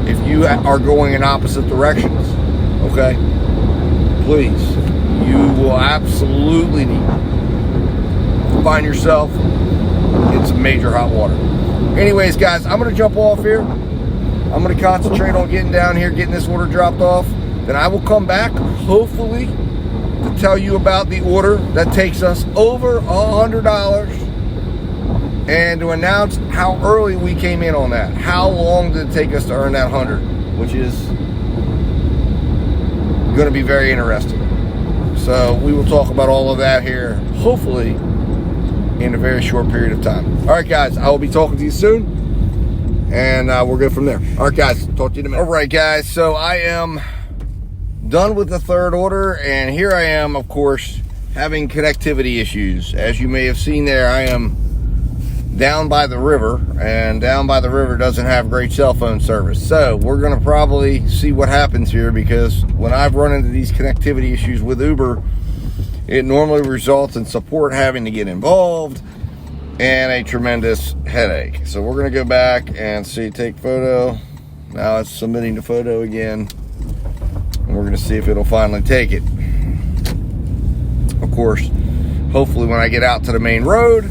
if you are going in opposite directions, okay? Please, you will absolutely find yourself in some major hot water. Anyways, guys, I'm going to jump off here. I'm going to concentrate on getting down here, getting this order dropped off. Then I will come back, hopefully, to tell you about the order that takes us over $100 and to announce how early we came in on that. How long did it take us to earn that 100, which is going to be very interesting. So we will talk about all of that here, hopefully, in a very short period of time. All right, guys, I will be talking to you soon, and we'll go from there. All right, guys, talk to you in a minute. All right, guys, so I am done with the 3rd order, and here I am, of course, having connectivity issues. As you may have seen there, I am down by the river, and down by the river doesn't have great cell phone service. So we're going to probably see what happens here, because when I've run into these connectivity issues with Uber, it normally results in support having to get involved and a tremendous headache. So we're going to go back and see, take photo. Now it's submitting the photo again, and we're going to see if it'll finally take it. Of course, hopefully when I get out to the main road,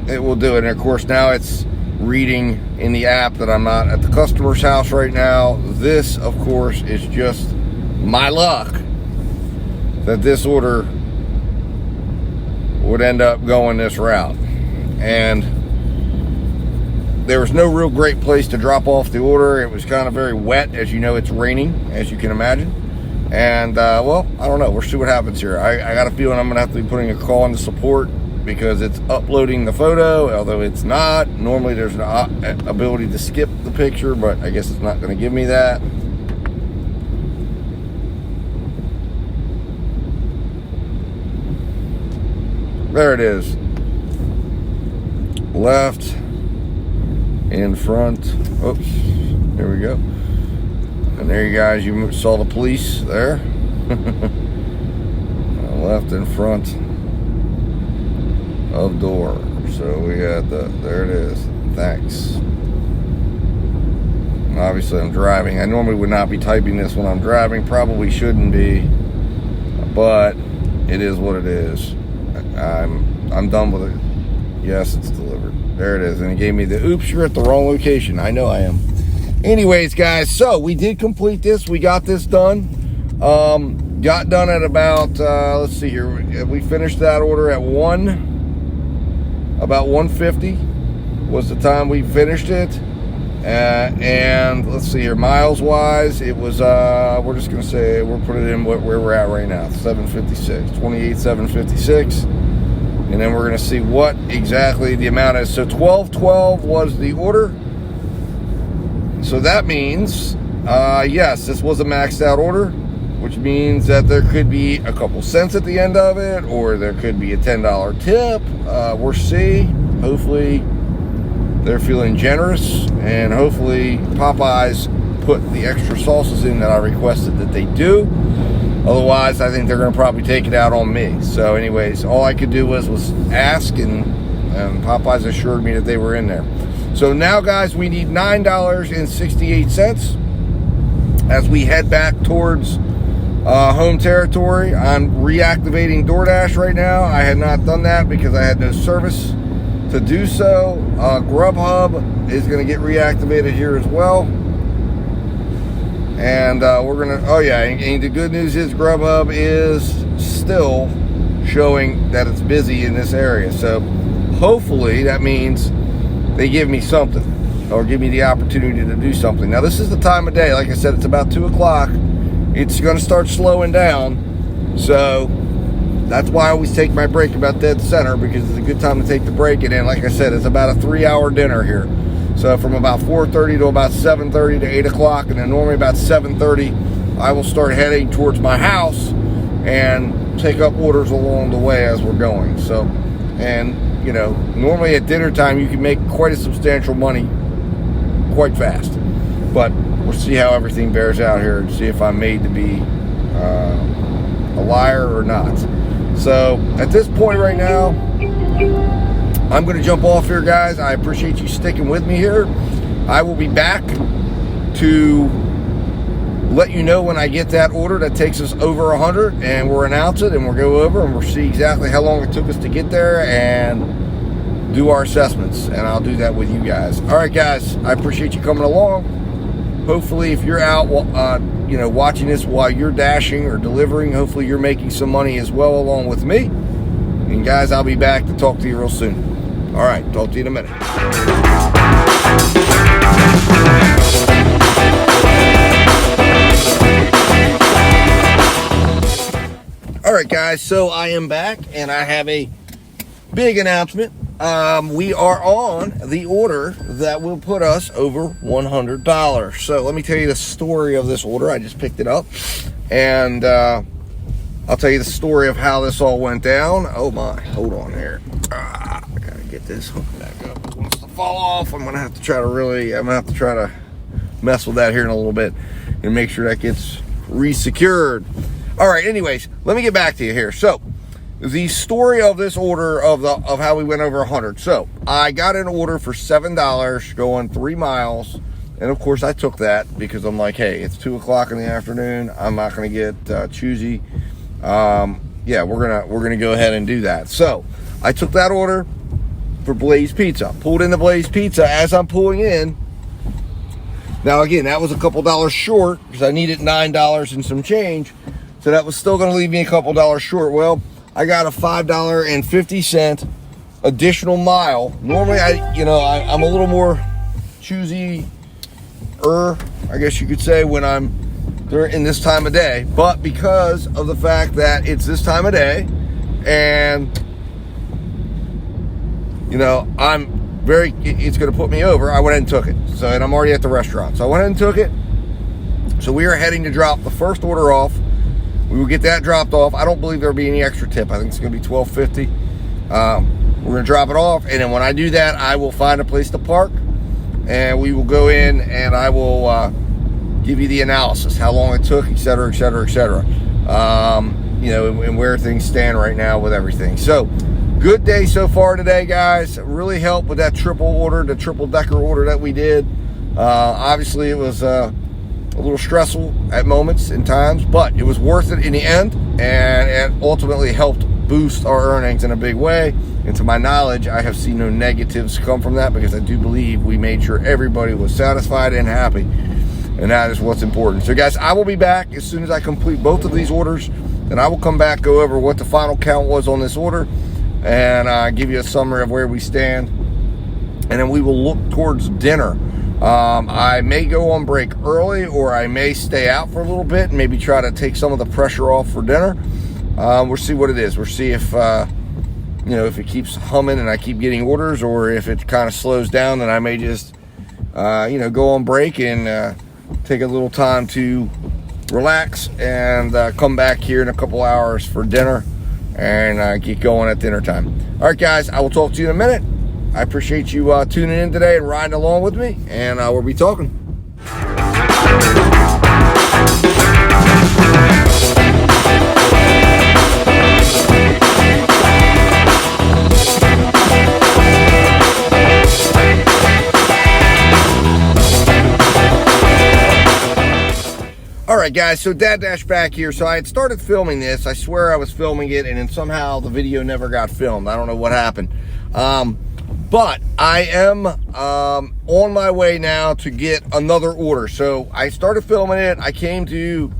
it will do it. And of course, now it's reading in the app that I'm not at the customer's house right now. This, of course, is just my luck that this order would end up going this route. And there was no real great place to drop off the order. It was kind of very wet. As you know, it's raining, as you can imagine. And, well, I don't know. We'll see what happens here. I got a feeling I'm going to have to be putting a call into support because it's uploading the photo, although it's not. Normally there's an ability to skip the picture, but I guess it's not going to give me that. There it is. Left, in front. Oops, there we go. And there you guys, you saw the police there. Left in front of door. So we got there it is. Thanks. Obviously I'm driving. I normally would not be typing this when I'm driving. Probably shouldn't be. But it is what it is. I'm done with it. Yes, it's delivered. There it is. And it gave me the, oops, you're at the wrong location. I know I am. Anyways, guys, so we did complete this. We got this done. Got done at about, let's see here. We finished that order at about 1:50 was the time we finished it. And let's see here, miles wise, it was, we're just going to say, we'll put it in where we're at right now, 28,756. And then we're going to see what exactly the amount is. So 1212 was the order. So that means, yes, this was a maxed out order, which means that there could be a couple cents at the end of it, or there could be a $10 tip. We'll see. hopefully they're feeling generous, and hopefully Popeyes put the extra sauces in that I requested that they do. Otherwise, I think they're going to probably take it out on me. So anyways, all I could do was ask, and Popeyes assured me that they were in there. So now, guys, we need $9.68 as we head back towards home territory. I'm reactivating Doordash right now. I had not done that because I had no service to do so. GrubHub is going to get reactivated here as well. And we're going to, oh yeah, and the good news is GrubHub is still showing that it's busy in this area. So hopefully that means they give me something, or give me the opportunity to do something. Now, this is the time of day. Like I said, it's about 2 o'clock. It's going to start slowing down. So that's why I always take my break about dead center, because it's a good time to take the break. And then, like I said, it's about a 3-hour dinner here. So from about 4:30 to about 7:30 to 8 o'clock. And then normally about 7:30, I will start heading towards my house and take up orders along the way as we're going. So, and you know, normally at dinner time, you can make quite a substantial money quite fast. But we'll see how everything bears out here and see if I'm made to be a liar or not. So at this point right now, I'm going to jump off here, guys. I appreciate you sticking with me here. I will be back to let you know when I get that order that takes us over 100, and we'll announce it, and we'll go over and we'll see exactly how long it took us to get there and do our assessments, and I'll do that with you guys. All right, guys, I appreciate you coming along. Hopefully, if you're out, you know, watching this while you're dashing or delivering, hopefully you're making some money as well along with me. And guys, I'll be back to talk to you real soon. All right, talk to you in a minute. All right, guys, so I am back, and I have a big announcement. We are on the order that will put us over $100. So let me tell you the story of this order. I just picked it up, and I'll tell you the story of how this all went down. Oh my, hold on here. I gotta get this hooked back up. It wants to fall off. I'm gonna have to try to mess with that here in a little bit and make sure that gets re-secured. All right, anyways, let me get back to you here. So the story of this order of how we went over 100. So I got an order for $7 going 3 miles, and of course I took that because I'm like, hey, it's 2 o'clock in the afternoon. I'm not going to get choosy. Yeah, we're gonna go ahead and do that. So I took that order for Blaze Pizza. Pulled into Blaze Pizza. As I'm pulling in, now again, that was a couple dollars short because I needed $9 and some change. So that was still going to leave me a couple dollars short. Well, I got a $5.50 additional mile. Normally, I'm a little more choosy, I guess you could say, when I'm in this time of day. But because of the fact that it's this time of day, and it's going to put me over, I went ahead and took it. So, and I'm already at the restaurant, so I went ahead and took it. So we are heading to drop the first order off. We will get that dropped off. I don't believe there'll be any extra tip. I think it's going to be $12.50. We're going to drop it off, and then when I do that, I will find a place to park, and we will go in, and I will give you the analysis, how long it took, et cetera, et cetera, et cetera. And where things stand right now with everything. So, good day so far today, guys. Really helped with that the triple decker order that we did. Obviously, it was a little stressful at moments and times, but it was worth it in the end, and it ultimately helped boost our earnings in a big way. And to my knowledge, I have seen no negatives come from that, because I do believe we made sure everybody was satisfied and happy, and that is what's important. So guys, I will be back as soon as I complete both of these orders, and I will come back, go over what the final count was on this order, and give you a summary of where we stand, and then we will look towards dinner. I may go on break early, or I may stay out for a little bit and maybe try to take some of the pressure off for dinner. We'll see what it is. We'll see if it keeps humming and I keep getting orders, or if it kind of slows down, then I may just go on break and take a little time to relax and come back here in a couple hours for dinner and get going at dinner time. All right, guys, I will talk to you in a minute. I appreciate you tuning in today and riding along with me, and we'll be talking. All right, guys, so Dad Dash back here. So I had started filming this. I swear I was filming it, and then somehow the video never got filmed. I don't know what happened. But I am on my way now to get another order. So I started filming it. I came to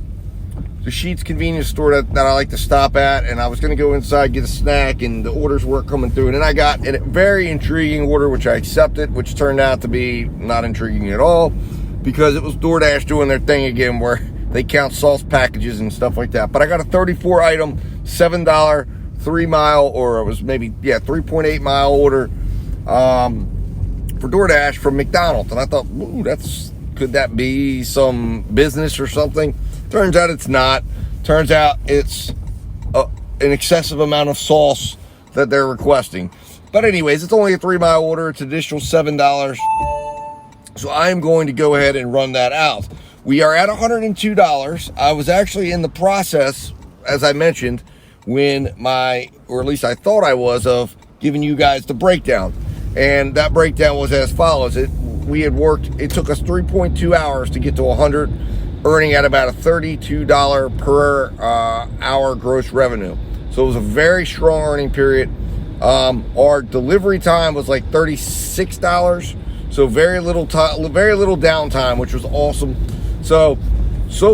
the Sheetz convenience store that I like to stop at, and I was going to go inside, get a snack, and the orders weren't coming through. And then I got a very intriguing order, which I accepted, which turned out to be not intriguing at all, because it was DoorDash doing their thing again where they count sauce packages and stuff like that. But I got a 34 item, $7, 3 mile, or it was maybe, 3.8 mile order for DoorDash from McDonald's. And I thought, ooh, could that be some business or something? Turns out it's not. Turns out it's an excessive amount of sauce that they're requesting. But anyways, it's only a 3 mile order. It's additional $7. So I'm going to go ahead and run that out. We are at $102. I was actually in the process, as I mentioned, or at least I thought I was, of giving you guys the breakdown. And that breakdown was as follows. It took us 3.2 hours to get to 100, earning at about a $32 per hour gross revenue. So it was a very strong earning period. Our delivery time was like $36. So very little downtime, which was awesome. So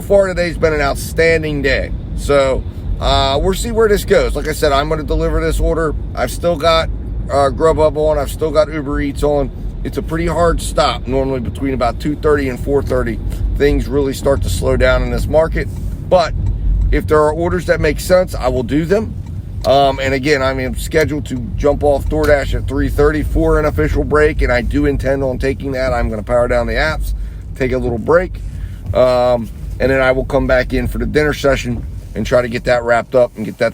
far today's been an outstanding day. So we'll see where this goes. Like I said, I'm going to deliver this order. I've still got GrubHub on. I've still got UberEats on. It's a pretty hard stop. Normally between about 2:30 and 4:30, things really start to slow down in this market. But if there are orders that make sense, I will do them. And again, I'm scheduled to jump off DoorDash at 3:30 for an official break, and I do intend on taking that. I'm going to power down the apps, take a little break, and then I will come back in for the dinner session and try to get that wrapped up and get that,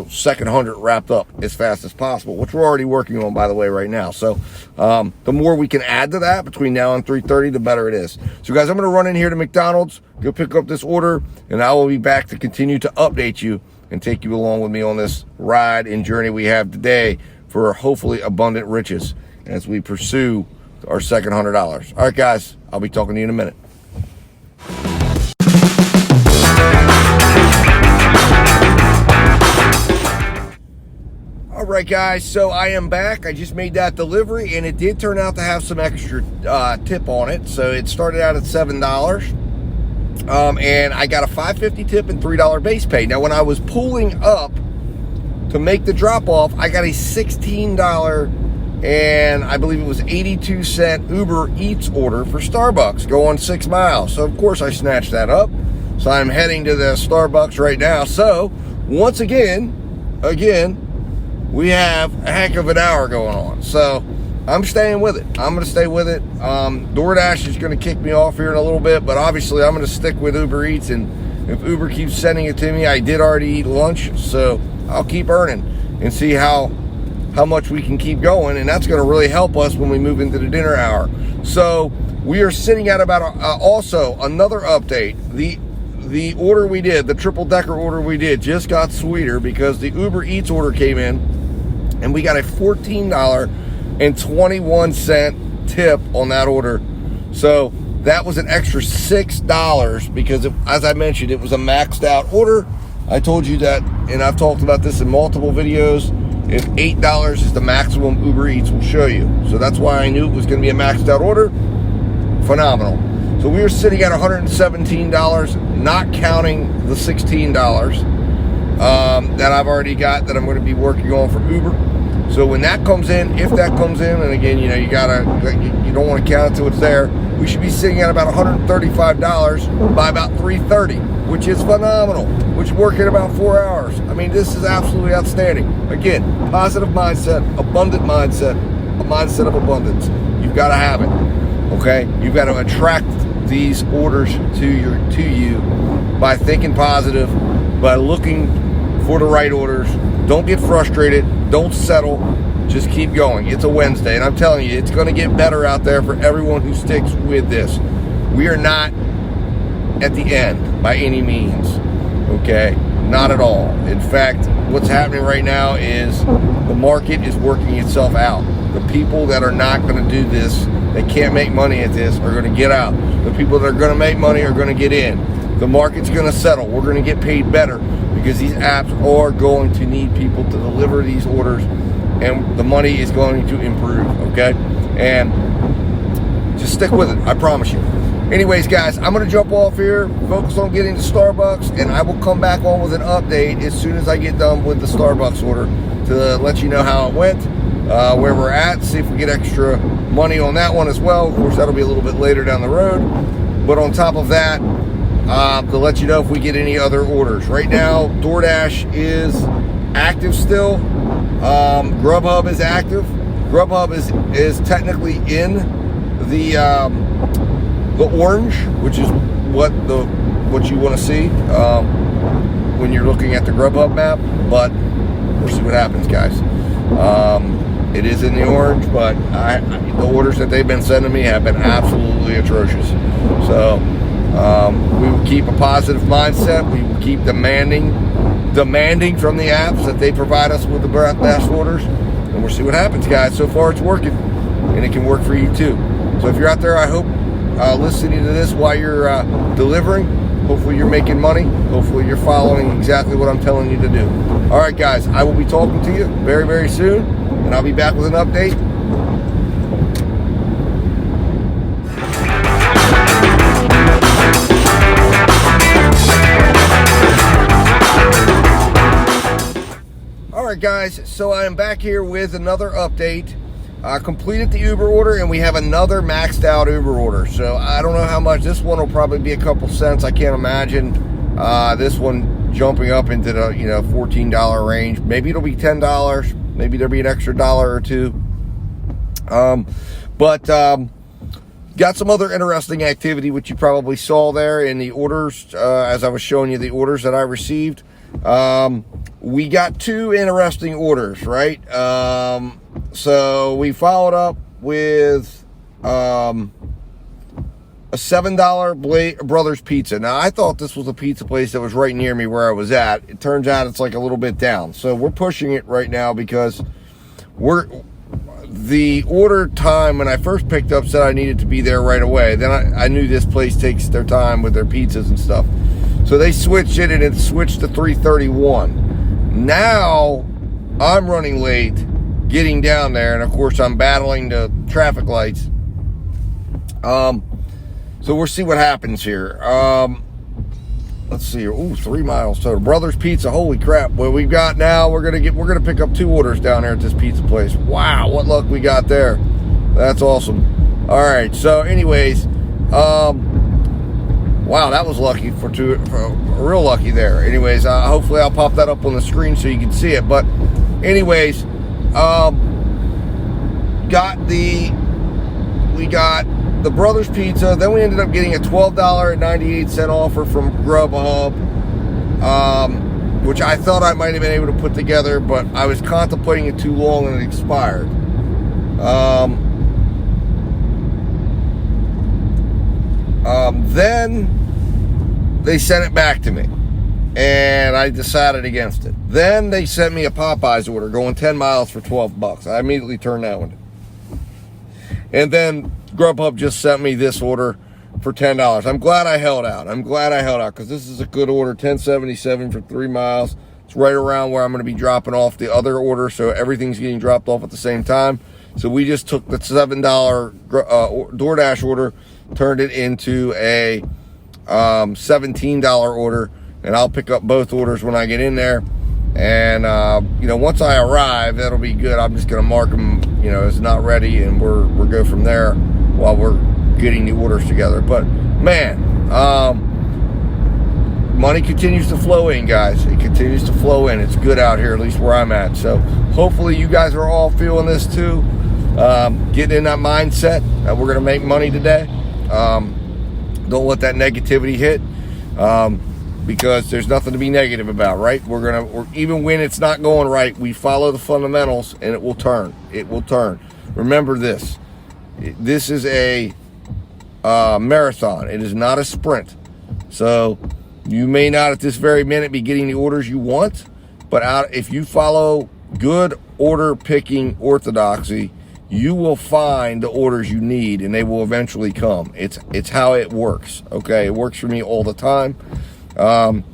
second 100 wrapped up as fast as possible, which we're already working on, by the way, right now. So the more we can add to that between now and 3:30, the better it is. So guys, I'm going to run in here to McDonald's, go pick up this order, and I will be back to continue to update you and take you along with me on this ride and journey we have today for hopefully abundant riches as we pursue our second $100. All right, guys, I'll be talking to you in a minute. All right, guys, so I am back. I just made that delivery, and it did turn out to have some extra tip on it. So it started out at $7. And I got a $5.50 tip and $3 base pay. Now, when I was pulling up to make the drop off, I got a $16 and I believe it was 82-cent Uber Eats order for Starbucks going 6 miles. So of course I snatched that up. So I'm heading to the Starbucks right now. So once again, we have a heck of an hour going on. So I'm staying with it. I'm going to stay with it. DoorDash is going to kick me off here in a little bit, but obviously I'm going to stick with Uber Eats, and if Uber keeps sending it to me, I did already eat lunch, so I'll keep earning and see how much we can keep going, and that's going to really help us when we move into the dinner hour. So we are sitting at about also another update. The order we did, the triple-decker order we did, just got sweeter because the Uber Eats order came in, and we got a $14.21 tip on that order. So that was an extra $6 because, as I mentioned, it was a maxed out order. I told you that, and I've talked about this in multiple videos. If $8 is the maximum, Uber Eats will show you. So that's why I knew it was going to be a maxed out order. Phenomenal. So we were sitting at $117, not counting the $16 that I've already got that I'm going to be working on for Uber. So when that comes in, if that comes in, and again, you don't want to count it till it's there, we should be sitting at about $135 by about 3:30, which is phenomenal, which is working about 4 hours. I mean, this is absolutely outstanding. Again, positive mindset, abundant mindset, a mindset of abundance. You've got to have it, okay? You've got to attract these orders to you by thinking positive, by looking for the right orders. Don't get frustrated. Don't settle. Just keep going. It's a Wednesday, and I'm telling you, it's going to get better out there for everyone who sticks with this. We are not at the end by any means, okay? Not at all. In fact, what's happening right now is the market is working itself out. The people that are not going to do this, that can't make money at this, are going to get out. The people that are going to make money are going to get in. The market's going to settle. We're going to get paid better because these apps are going to need people to deliver these orders, and the money is going to improve, okay? And just stick with it. I promise you. Anyways, guys, I'm going to jump off here, focus on getting to Starbucks, and I will come back on with an update as soon as I get done with the Starbucks order to let you know how it went, where we're at, see if we get extra money on that one as well. Of course, that'll be a little bit later down the road. But on top of that, to let you know if we get any other orders. Right now, DoorDash is active still. GrubHub is active. GrubHub is technically in the orange, which is what you want to see when you're looking at the GrubHub map. But we'll see what happens, guys. It is in the orange, but the orders that they've been sending me have been absolutely atrocious. So we will keep a positive mindset. We will keep demanding from the apps that they provide us with the best orders, and we'll see what happens, guys. So far, it's working, and it can work for you too. So if you're out there, I hope listening to this while you're delivering, hopefully you're making money. Hopefully you're following exactly what I'm telling you to do. All right, guys, I will be talking to you very, very soon, and I'll be back with an update. All right, guys, so I am back here with another update. Completed the Uber order, and we have another maxed out Uber order. So I don't know how much. This one will probably be a couple cents. I can't imagine this one jumping up into the $14 range. Maybe it'll be $10. Maybe there'll be an extra dollar or two. But got some other interesting activity, which you probably saw there in the orders as I was showing you the orders that I received. We got two interesting orders, right? So we followed up with a $7 Brothers Pizza. Now, I thought this was a pizza place that was right near me where I was at. It turns out it's like a little bit down. So we're pushing it right now because the order time when I first picked up said I needed to be there right away. Then I knew this place takes their time with their pizzas and stuff. So they switched it, and it switched to 3:31. Now I'm running late getting down there, and of course I'm battling the traffic lights. So we'll see what happens here. Let's see here. Ooh, 3 miles total. Brothers Pizza. Holy crap! Well, we're gonna pick up two orders down there at this pizza place. Wow, what luck we got there. That's awesome. All right. So, anyways, wow, that was lucky for real lucky there. Anyways, hopefully I'll pop that up on the screen so you can see it. But anyways, we got the Brothers Pizza. Then we ended up getting a $12.98 offer from GrubHub, which I thought I might have been able to put together, but I was contemplating it too long and it expired. Then they sent it back to me, and I decided against it. Then they sent me a Popeyes order going 10 miles for $12. I immediately turned that one. And then GrubHub just sent me this order for $10. I'm glad I held out. Because this is a good order, $10.77 for 3 miles. It's right around where I'm going to be dropping off the other order, so everything's getting dropped off at the same time. So we just took the $7 DoorDash order, turned it into a $17 order, and I'll pick up both orders when I get in there. And once I arrive, that'll be good. I'm just gonna mark them, as not ready, and we'll go from there while we're getting the orders together. But man, money continues to flow in, guys. It continues to flow in. It's good out here, at least where I'm at. So hopefully you guys are all feeling this too. Getting in that mindset that we're gonna make money today. Don't let that negativity hit. because there's nothing to be negative about, right? We're even when it's not going right, we follow the fundamentals and it will turn. It will turn. Remember this. This is a marathon. It is not a sprint. So you may not at this very minute be getting the orders you want, but if you follow good order picking orthodoxy, you will find the orders you need and they will eventually come. It's how it works. Okay, it works for me all the time. So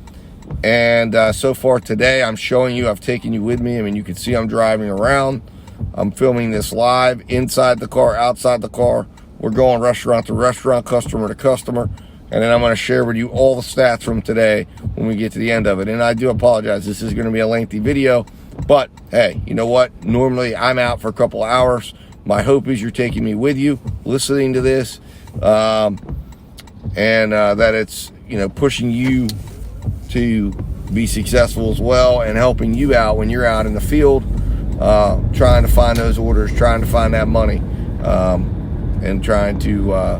far today, I'm showing you, I've taken you with me. I mean, you can see I'm driving around. I'm filming this live, inside the car, outside the car. We're going restaurant to restaurant, customer to customer. And then I'm going to share with you all the stats from today when we get to the end of it. And I do apologize. This is going to be a lengthy video. But, hey, you know what? Normally, I'm out for a couple of hours. My hope is you're taking me with you, listening to this, and that it's, pushing you to be successful as well and helping you out when you're out in the field, trying to find those orders, trying to find that money, and trying to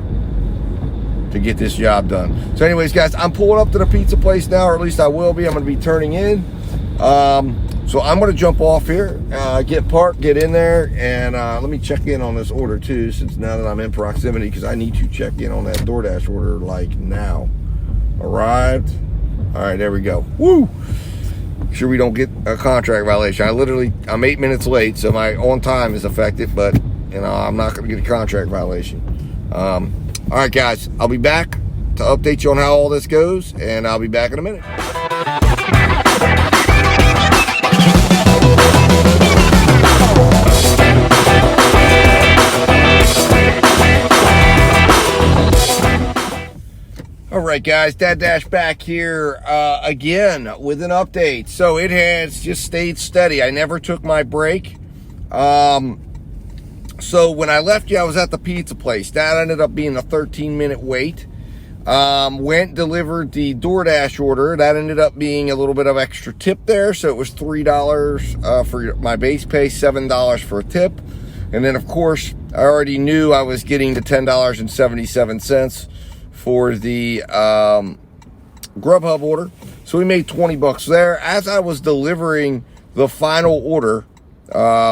get this job done. So anyways, guys, I'm pulling up to the pizza place now, or at least I will be. I'm going to be turning in. So I'm going to jump off here, get parked, get in there, and let me check in on this order too, since now that I'm in proximity, because I need to check in on that Doordash order like now. Arrived. All right, there we go. Woo! Make sure we don't get a contract violation. I'm 8 minutes late, so my on time is affected, but I'm not going to get a contract violation. All right, guys, I'll be back to update you on how all this goes, and I'll be back in a minute. All right, guys, Dad Dash back here again with an update. So it has just stayed steady. I never took my break. So when I left you, I was at the pizza place. That ended up being a 13-minute wait. Delivered the Doordash order. That ended up being a little bit of extra tip there. So it was $3 for my base pay, $7 for a tip. And then, of course, I already knew I was getting the $10.77 for the GrubHub order. So we made 20 bucks there. As I was delivering the final order,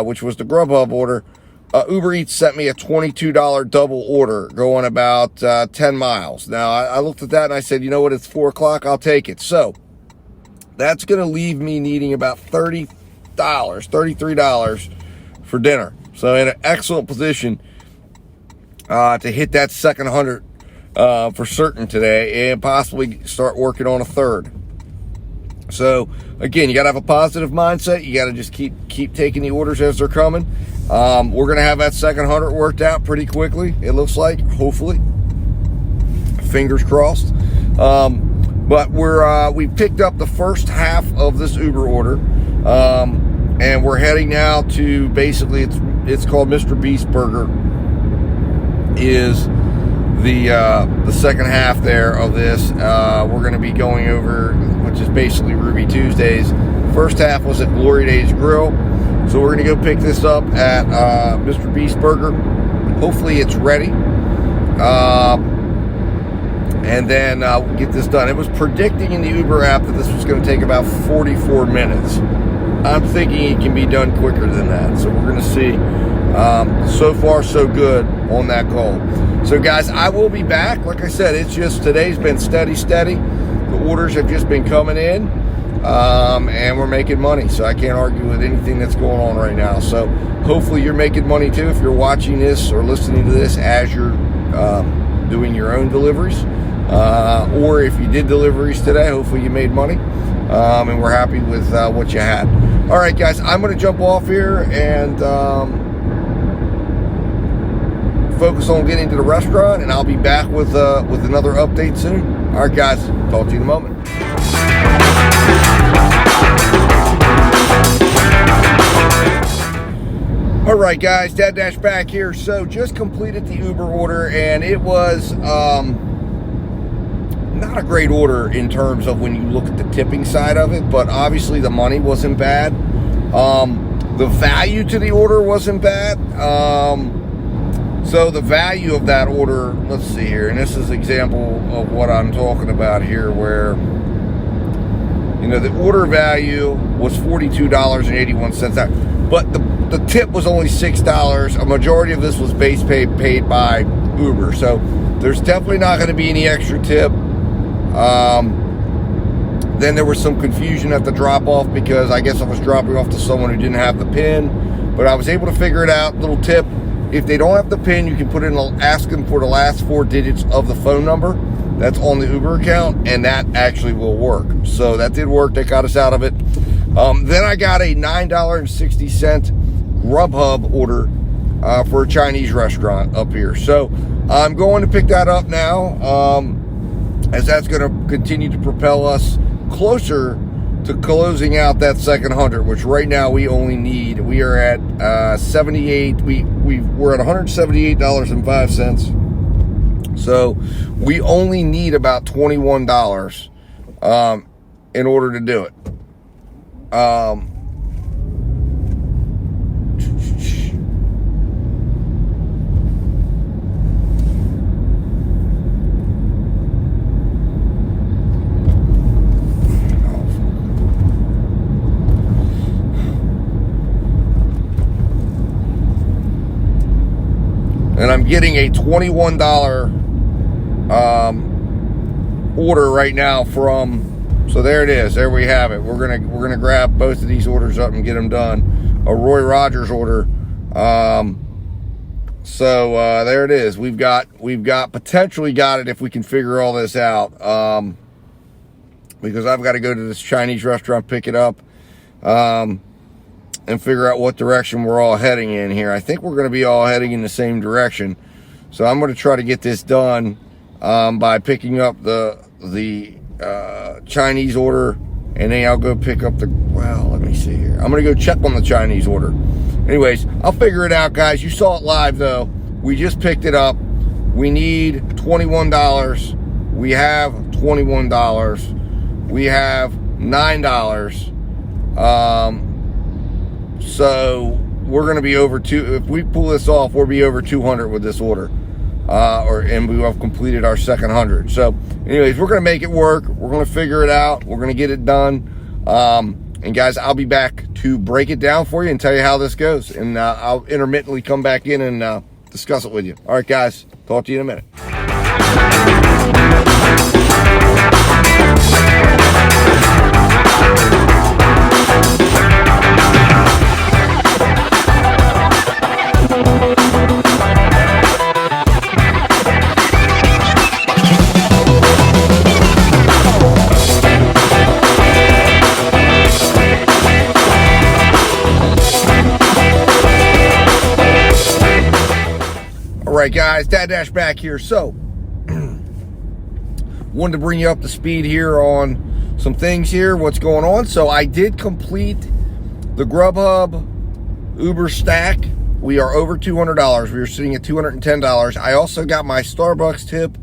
which was the GrubHub order, UberEats sent me a $22 double order going about 10 miles. Now, I looked at that and I said, you know what, it's 4 o'clock, I'll take it. So that's going to leave me needing about $33 for dinner. So in an excellent position to hit that second 100 for certain today, and possibly start working on a third. So again, you got to have a positive mindset. You got to just keep taking the orders as they're coming. We're going to have that second 100 worked out pretty quickly, it looks like, hopefully. Fingers crossed. But we picked up the first half of this Uber order, and we're heading now to, basically, it's called Mr. Beast Burger, is the second half there of this. We're going to be going over, which is basically Ruby Tuesdays. First half was at Glory Days Grill. So we're going to go pick this up at Mr. Beast Burger. Hopefully it's ready. And then we'll get this done. It was predicting in the Uber app that this was going to take about 44 minutes. I'm thinking it can be done quicker than that. So we're going to see. So far, so good on that goal. So guys, I will be back. Like I said, it's just, today's been steady. The orders have just been coming in, and we're making money. So I can't argue with anything that's going on right now. So hopefully you're making money too if you're watching this or listening to this as you're doing your own deliveries. Or if you did deliveries today, hopefully you made money. And we're happy with what you had. All right, guys, I'm going to jump off here and focus on getting to the restaurant, and I'll be back with another update soon. All right, guys, talk to you in a moment. All right, guys, Dad Dash back here. So just completed the Uber order, and it was not a great order in terms of when you look at the tipping side of it, but obviously the money wasn't bad. The value to the order wasn't bad. So the value of that order, let's see here, and this is an example of what I'm talking about here, where the order value was $42.81. But the tip was only $6. A majority of this was base pay paid by Uber. So there's definitely not going to be any extra tip. Then there was some confusion at the drop-off because I guess I was dropping off to someone who didn't have the PIN. But I was able to figure it out. Little tip. If they don't have the PIN, you can put in, ask them for the last 4 digits of the phone number that's on the Uber account, and that actually will work. So that did work. That got us out of it. Then I got a $9.60 GrubHub order for a Chinese restaurant up here. So I'm going to pick that up now, as that's going to continue to propel us closer to closing out that second 100, which right now we only need. We are at 78. We're at $178.05. So we only need about $21 in order to do it. And I'm getting a $21 order right now from, so there it is. There we have it. We're gonna grab both of these orders up and get them done. A Roy Rogers order. So there it is. We've potentially got it if we can figure all this out. Because I've got to go to this Chinese restaurant, pick it up, and figure out what direction we're all heading in here. I think we're going to be all heading in the same direction. So I'm going to try to get this done by picking up the Chinese order, and then I'll go pick up let me see here. I'm going to go check on the Chinese order. Anyways, I'll figure it out, guys. You saw it live, though. We just picked it up. We need $21. We have $21. We have $9. So we're going to be over if we pull this off, we'll be over 200 with this order, and we will have completed our second 100. So anyways, we're going to make it work. We're going to figure it out. We're going to get it done. And guys, I'll be back to break it down for you and tell you how this goes. And I'll intermittently come back in and discuss it with you. All right, guys, talk to you in a minute. All right, guys, Dad Dash back here. So, wanted to bring you up to speed here on some things here, what's going on. So, I did complete the GrubHub Uber stack. We are over $200. We are sitting at $210. I also got my Starbucks tip,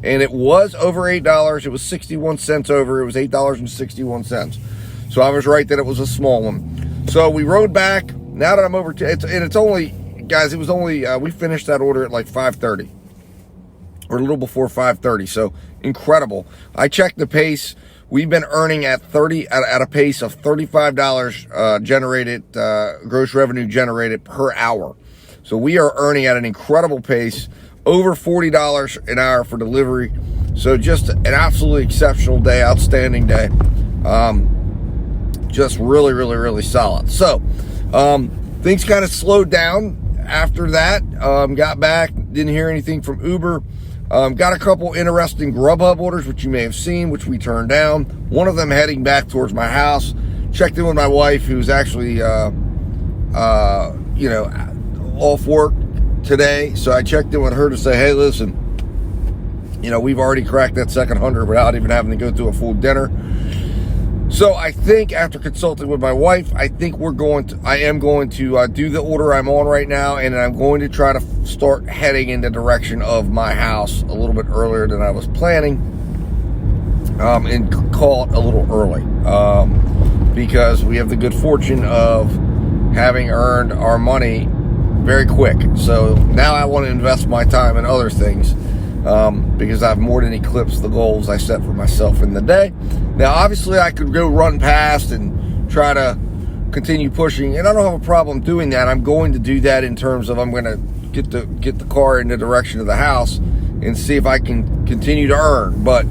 and it was over $8. It was 61 cents over. It was $8.61. So, I was right that it was a small one. So, we rode back. Now that I'm over, it's only... Guys, it was only, we finished that order at like 5:30 or a little before 5:30. So incredible. I checked the pace. We've been earning at a pace of $35 generated, gross revenue generated per hour. So we are earning at an incredible pace, over $40 an hour for delivery. So just an absolutely exceptional day, outstanding day. Just really, really, really solid. So things kind of slowed down. After that, got back, didn't hear anything from Uber. Got a couple interesting GrubHub orders, which you may have seen, which we turned down. One of them heading back towards my house. Checked in with my wife, who's actually, off work today. So I checked in with her to say, hey, listen, we've already cracked that second 100 without even having to go through a full dinner. So I think after consulting with my wife, I am going to do the order I'm on right now, and I'm going to try to start heading in the direction of my house a little bit earlier than I was planning, and call it a little early, because we have the good fortune of having earned our money very quick. So now I want to invest my time in other things. because I've more than eclipsed the goals I set for myself in the day. Now, obviously, I could go run past and try to continue pushing, and I don't have a problem doing that. I'm going to do that in terms of I'm going to get the car in the direction of the house and see if I can continue to earn. But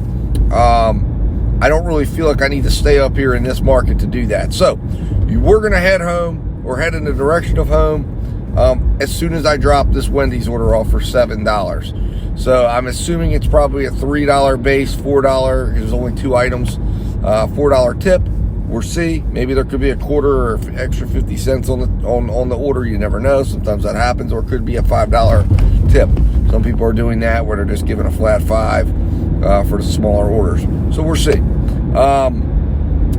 I don't really feel like I need to stay up here in this market to do that. So we're going to head home, or head in the direction of home as soon as I drop this Wendy's order off for $7. So I'm assuming it's probably a $3 base, $4. There's only 2 items, $4 tip. We'll see. Maybe there could be a quarter or extra 50 cents on the order. You never know. Sometimes that happens. Or it could be a $5 tip. Some people are doing that where they're just giving a flat $5 for the smaller orders. So we'll see.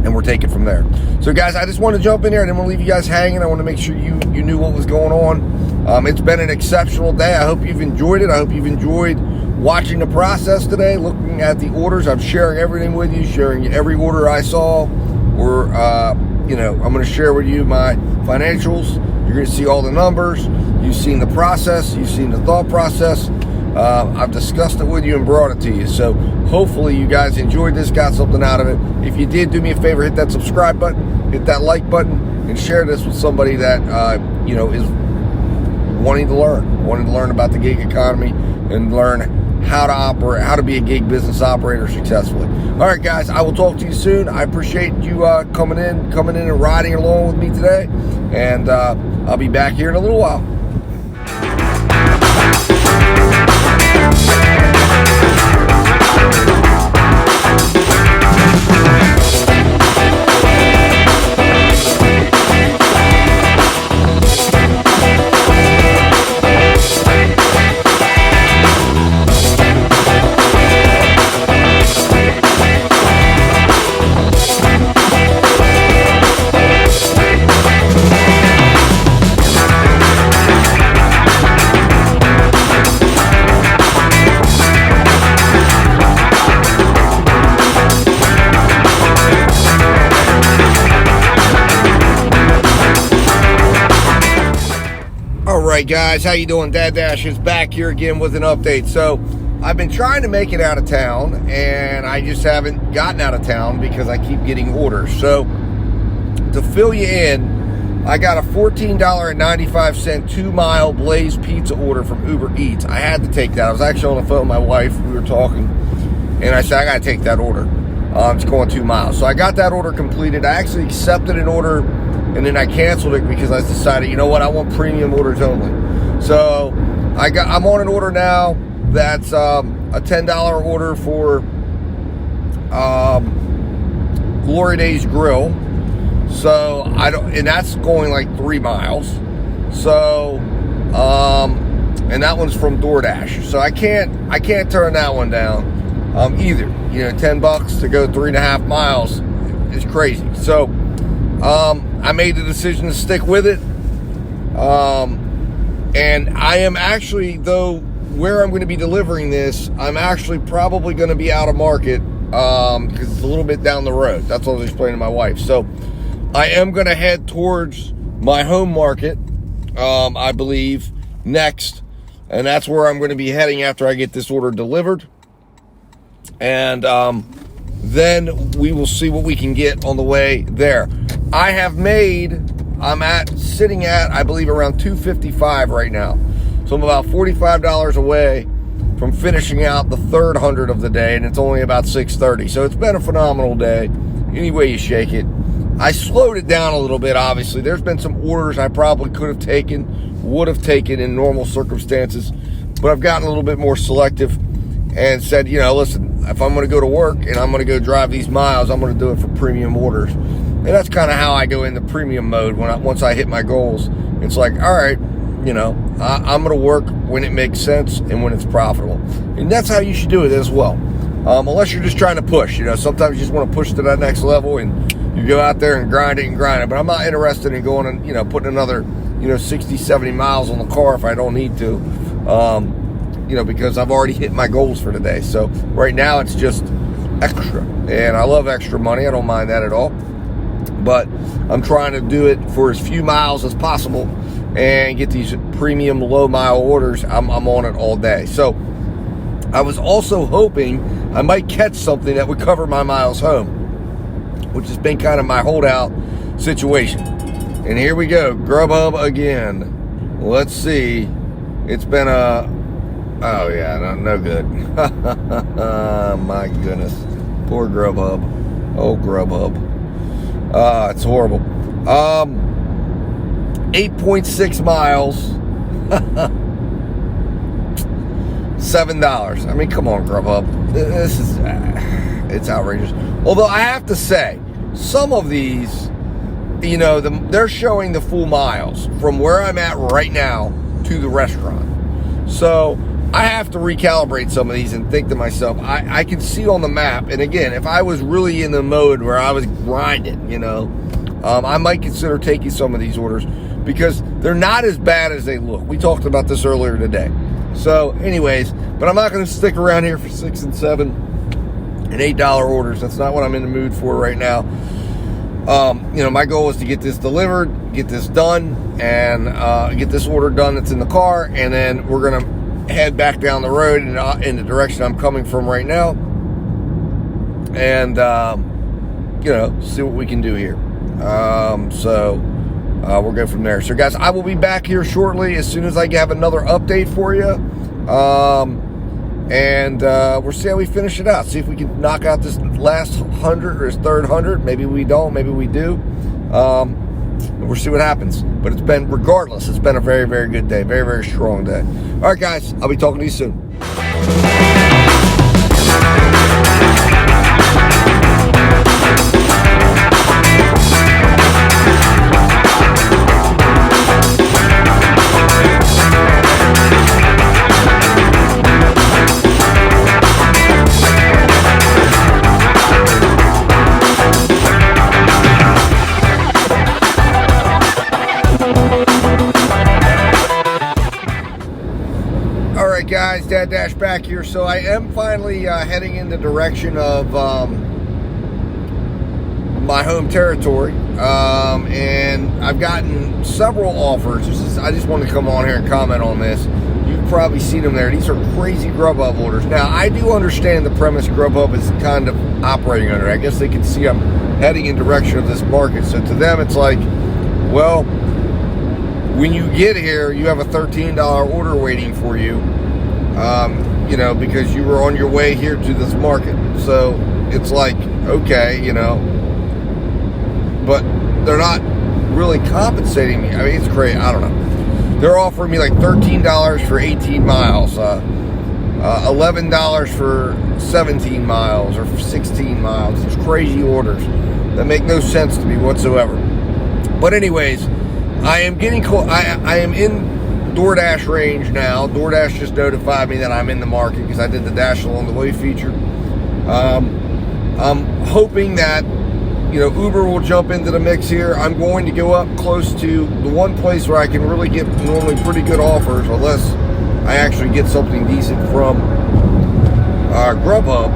And we'll take it from there. So guys, I just want to jump in here. I didn't want to leave you guys hanging. I want to make sure you knew what was going on. It's been an exceptional day. I hope you've enjoyed it. I hope you've enjoyed watching the process today, looking at the orders. I'm sharing everything with you, sharing every order I saw. Or, I'm going to share with you my financials. You're going to see all the numbers. You've seen the process. You've seen the thought process. I've discussed it with you and brought it to you. So hopefully you guys enjoyed this, got something out of it. If you did, do me a favor, hit that subscribe button, hit that like button, and share this with somebody that, is wanting to learn about the gig economy and learn how to be a gig business operator successfully. All right, guys, I will talk to you soon. I appreciate you coming in and riding along with me today, and I'll be back here in a little while. Alright guys, how you doing? Doordash is back here again with an update. So I've been trying to make it out of town, and I just haven't gotten out of town because I keep getting orders. So to fill you in, I got a $14.95 2-mile Blaze pizza order from UberEats. I had to take that. I was actually on the phone with my wife. We were talking, and I said, I got to take that order. It's going 2 miles. So I got that order completed. I actually accepted an order, and then I canceled it because I decided, you know what, I want premium orders only. So I'm on an order now that's a $10 order for Glory Days Grill. So and that's going like 3 miles. So and that one's from Doordash. So I can't turn that one down either. $10 to go 3.5 miles is crazy. So I made the decision to stick with it. And I am actually, though, where I'm going to be delivering this, I'm actually probably going to be out of market because it's a little bit down the road. That's what I was explaining to my wife. So I am going to head towards my home market, I believe, next. And that's where I'm going to be heading after I get this order delivered. And then we will see what we can get on the way there. I'm sitting at, I believe, around $255 right now. So I'm about $45 away from finishing out the third 100 of the day, and it's only about 6:30. So it's been a phenomenal day, any way you shake it. I slowed it down a little bit, obviously. There's been some orders I probably would have taken in normal circumstances, but I've gotten a little bit more selective and said, listen, if I'm going to go to work and I'm going to go drive these miles, I'm going to do it for premium orders. And that's kind of how I go into premium mode once I hit my goals. It's like, all right, I'm going to work when it makes sense and when it's profitable. And that's how you should do it as well. Unless you're just trying to push. Sometimes you just want to push to that next level and you go out there and grind it. But I'm not interested in going and, putting another, 60, 70 miles on the car if I don't need to. Because I've already hit my goals for today. So right now it's just extra. And I love extra money. I don't mind that at all. But I'm trying to do it for as few miles as possible and get these premium low mile orders. I'm on it all day. So I was also hoping I might catch something that would cover my miles home, which has been kind of my holdout situation. And here we go, GrubHub again. Let's see. It's been oh yeah, no good. My goodness. Poor GrubHub. Oh, GrubHub. It's horrible. 8.6 miles. $7. I mean, come on, GrubHub. This is, it's outrageous. Although I have to say, some of these, you know, they're showing the full miles from where I'm at right now to the restaurant. So I have to recalibrate some of these and think to myself, I can see on the map. And again, if I was really in the mode where I was grinding, you know, I might consider taking some of these orders because they're not as bad as they look. We talked about this earlier today. So anyways, but I'm not going to stick around here for $6 and $7 and $8 orders. That's not what I'm in the mood for right now. You know, my goal is to get this delivered, get this done, and get this order done that's in the car, and then we're going to head back down the road in the direction I'm coming from right now, and you know, see what we can do here. We'll go from there. So guys, I will be back here shortly as soon as I have another update for you. We'll see how we finish it out. See if we can knock out this last 100 or his third 100. Maybe we don't, maybe we do. We'll see what happens. But regardless, it's been a very, very good day. Very, very strong day. All right, guys, I'll be talking to you soon. Guys, Dad Dash back here. So I am finally heading in the direction of my home territory, and I've gotten several offers. I just want to come on here and comment on this. You've probably seen them there. These are crazy GrubHub orders. Now, I do understand the premise GrubHub is kind of operating under. I guess they can see I'm heading in direction of this market. So to them, it's like, well, when you get here, you have a $13 order waiting for you. You know, because you were on your way here to this market. So it's like, okay, you know, but they're not really compensating me. I mean, it's crazy. I don't know. They're offering me like $13 for 18 miles, $11 for 17 miles or for 16 miles. These crazy orders that make no sense to me whatsoever. But anyways, I am getting close. I am in Doordash range now. Doordash just notified me that I'm in the market because I did the Dash Along the Way feature. I'm hoping that, you know, Uber will jump into the mix here. I'm going to go up close to the one place where I can really get normally pretty good offers, unless I actually get something decent from GrubHub.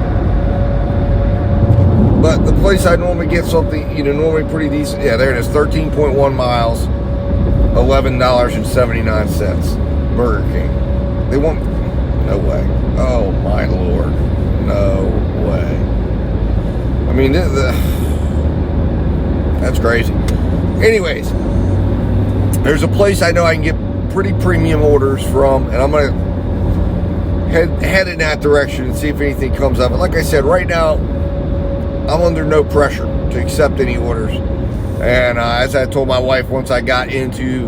But the place I normally get something, you know, normally pretty decent. Yeah, there it is, 13.1 miles. $11.79. Burger King. They want, no way. Oh my Lord, no way. I mean, that's crazy. Anyways, there's a place I know I can get pretty premium orders from, and I'm gonna head in that direction and see if anything comes up. But like I said, right now I'm under no pressure to accept any orders. And as I told my wife, once I got into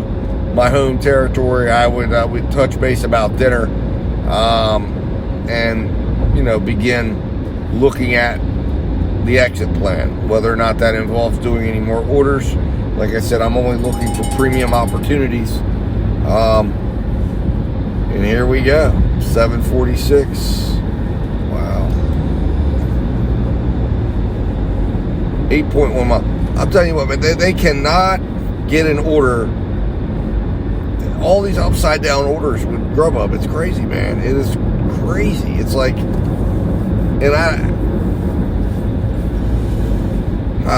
my home territory, I would touch base about dinner, and you know, begin looking at the exit plan. Whether or not that involves doing any more orders, like I said, I'm only looking for premium opportunities. And here we go, 746. Wow, 8.1 miles. I'm telling you what, man, they cannot get an order. All these upside down orders with GrubHub, it's crazy, man. It is crazy. It's like, and I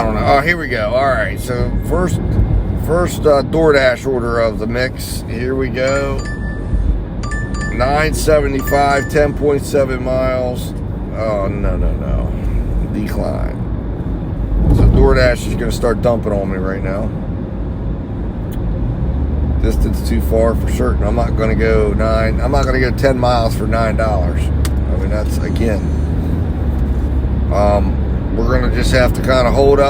don't know. Oh, here we go. All right, so first Doordash order of the mix. Here we go. 975, 10.7 miles. Oh, no. Decline. So DoorDash is going to start dumping on me right now. Distance too far for certain. I'm not going to go 10 miles for $9. I mean, that's, again, we're going to just have to kind of hold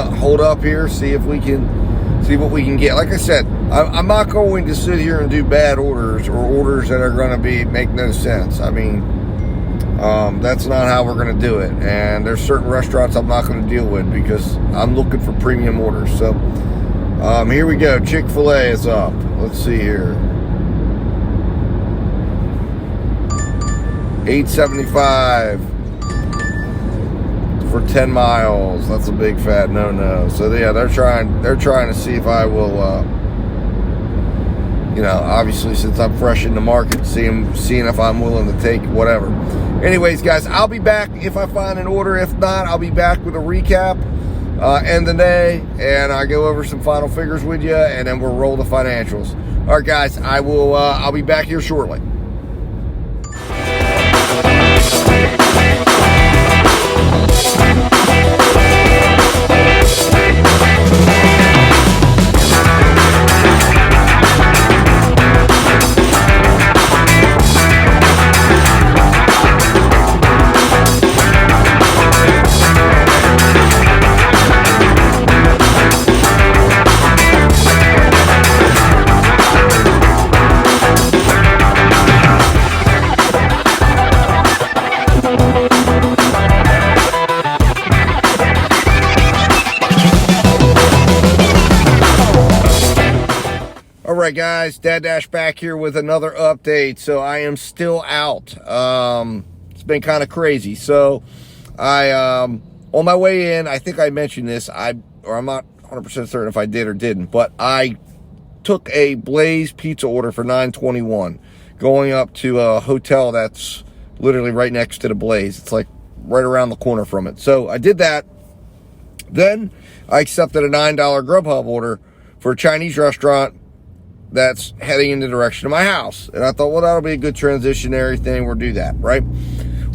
up here, see what we can get. Like I said, I'm not going to sit here and do bad orders or orders that are going to make no sense. I mean, that's not how we're going to do it. And there's certain restaurants I'm not going to deal with because I'm looking for premium orders. So here we go. Chick-fil-A is up. Let's see here. $8.75 for 10 miles. That's a big fat no. So yeah, they're trying to see if I will, obviously since I'm fresh in the market, seeing if I'm willing to take whatever. Anyways, guys, I'll be back if I find an order. If not, I'll be back with a recap, end the day, and I go over some final figures with you, and then we'll roll the financials. All right, guys, I'll be back here shortly. Alright guys, Dad Dash back here with another update. So I am still out. It's been kind of crazy. So I on my way in, I think I mentioned this, I'm not 100% certain if I did or didn't, but I took a Blaze pizza order for $9.21 going up to a hotel that's literally right next to the Blaze. It's like right around the corner from it. So I did that. Then I accepted a $9 GrubHub order for a Chinese restaurant that's heading in the direction of my house. And I thought, well, that'll be a good transitionary thing. We'll do that, right?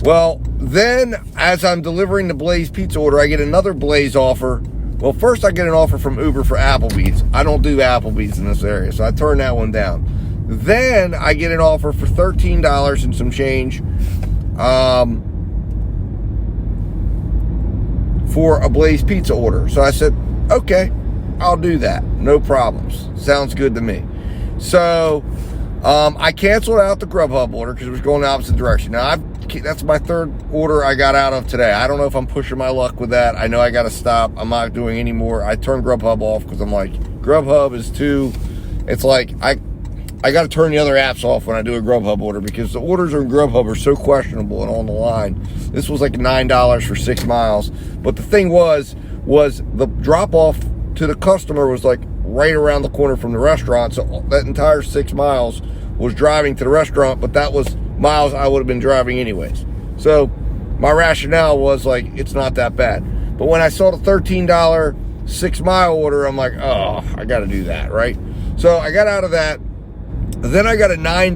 Well, then as I'm delivering the Blaze pizza order, I get another Blaze offer. Well, first I get an offer from Uber for Applebee's. I don't do Applebee's in this area, so I turn that one down. Then I get an offer for $13 and some change for a Blaze pizza order. So I said, okay, I'll do that. No problems. Sounds good to me. So I canceled out the GrubHub order because it was going the opposite direction. Now, that's my third order I got out of today. I don't know if I'm pushing my luck with that. I know I got to stop. I'm not doing any more. I turned GrubHub off because I'm like, GrubHub is too, it's like, I got to turn the other apps off when I do a GrubHub order because the orders on GrubHub are so questionable and on the line. This was like $9 for 6 miles. But the thing was the drop-off to the customer was like right around the corner from the restaurant. So that entire 6 miles was driving to the restaurant, but that was miles I would have been driving anyways. So my rationale was like, it's not that bad. But when I saw the $13 6 mile order, I'm like, oh, I got to do that, right? So I got out of that. Then I got a $9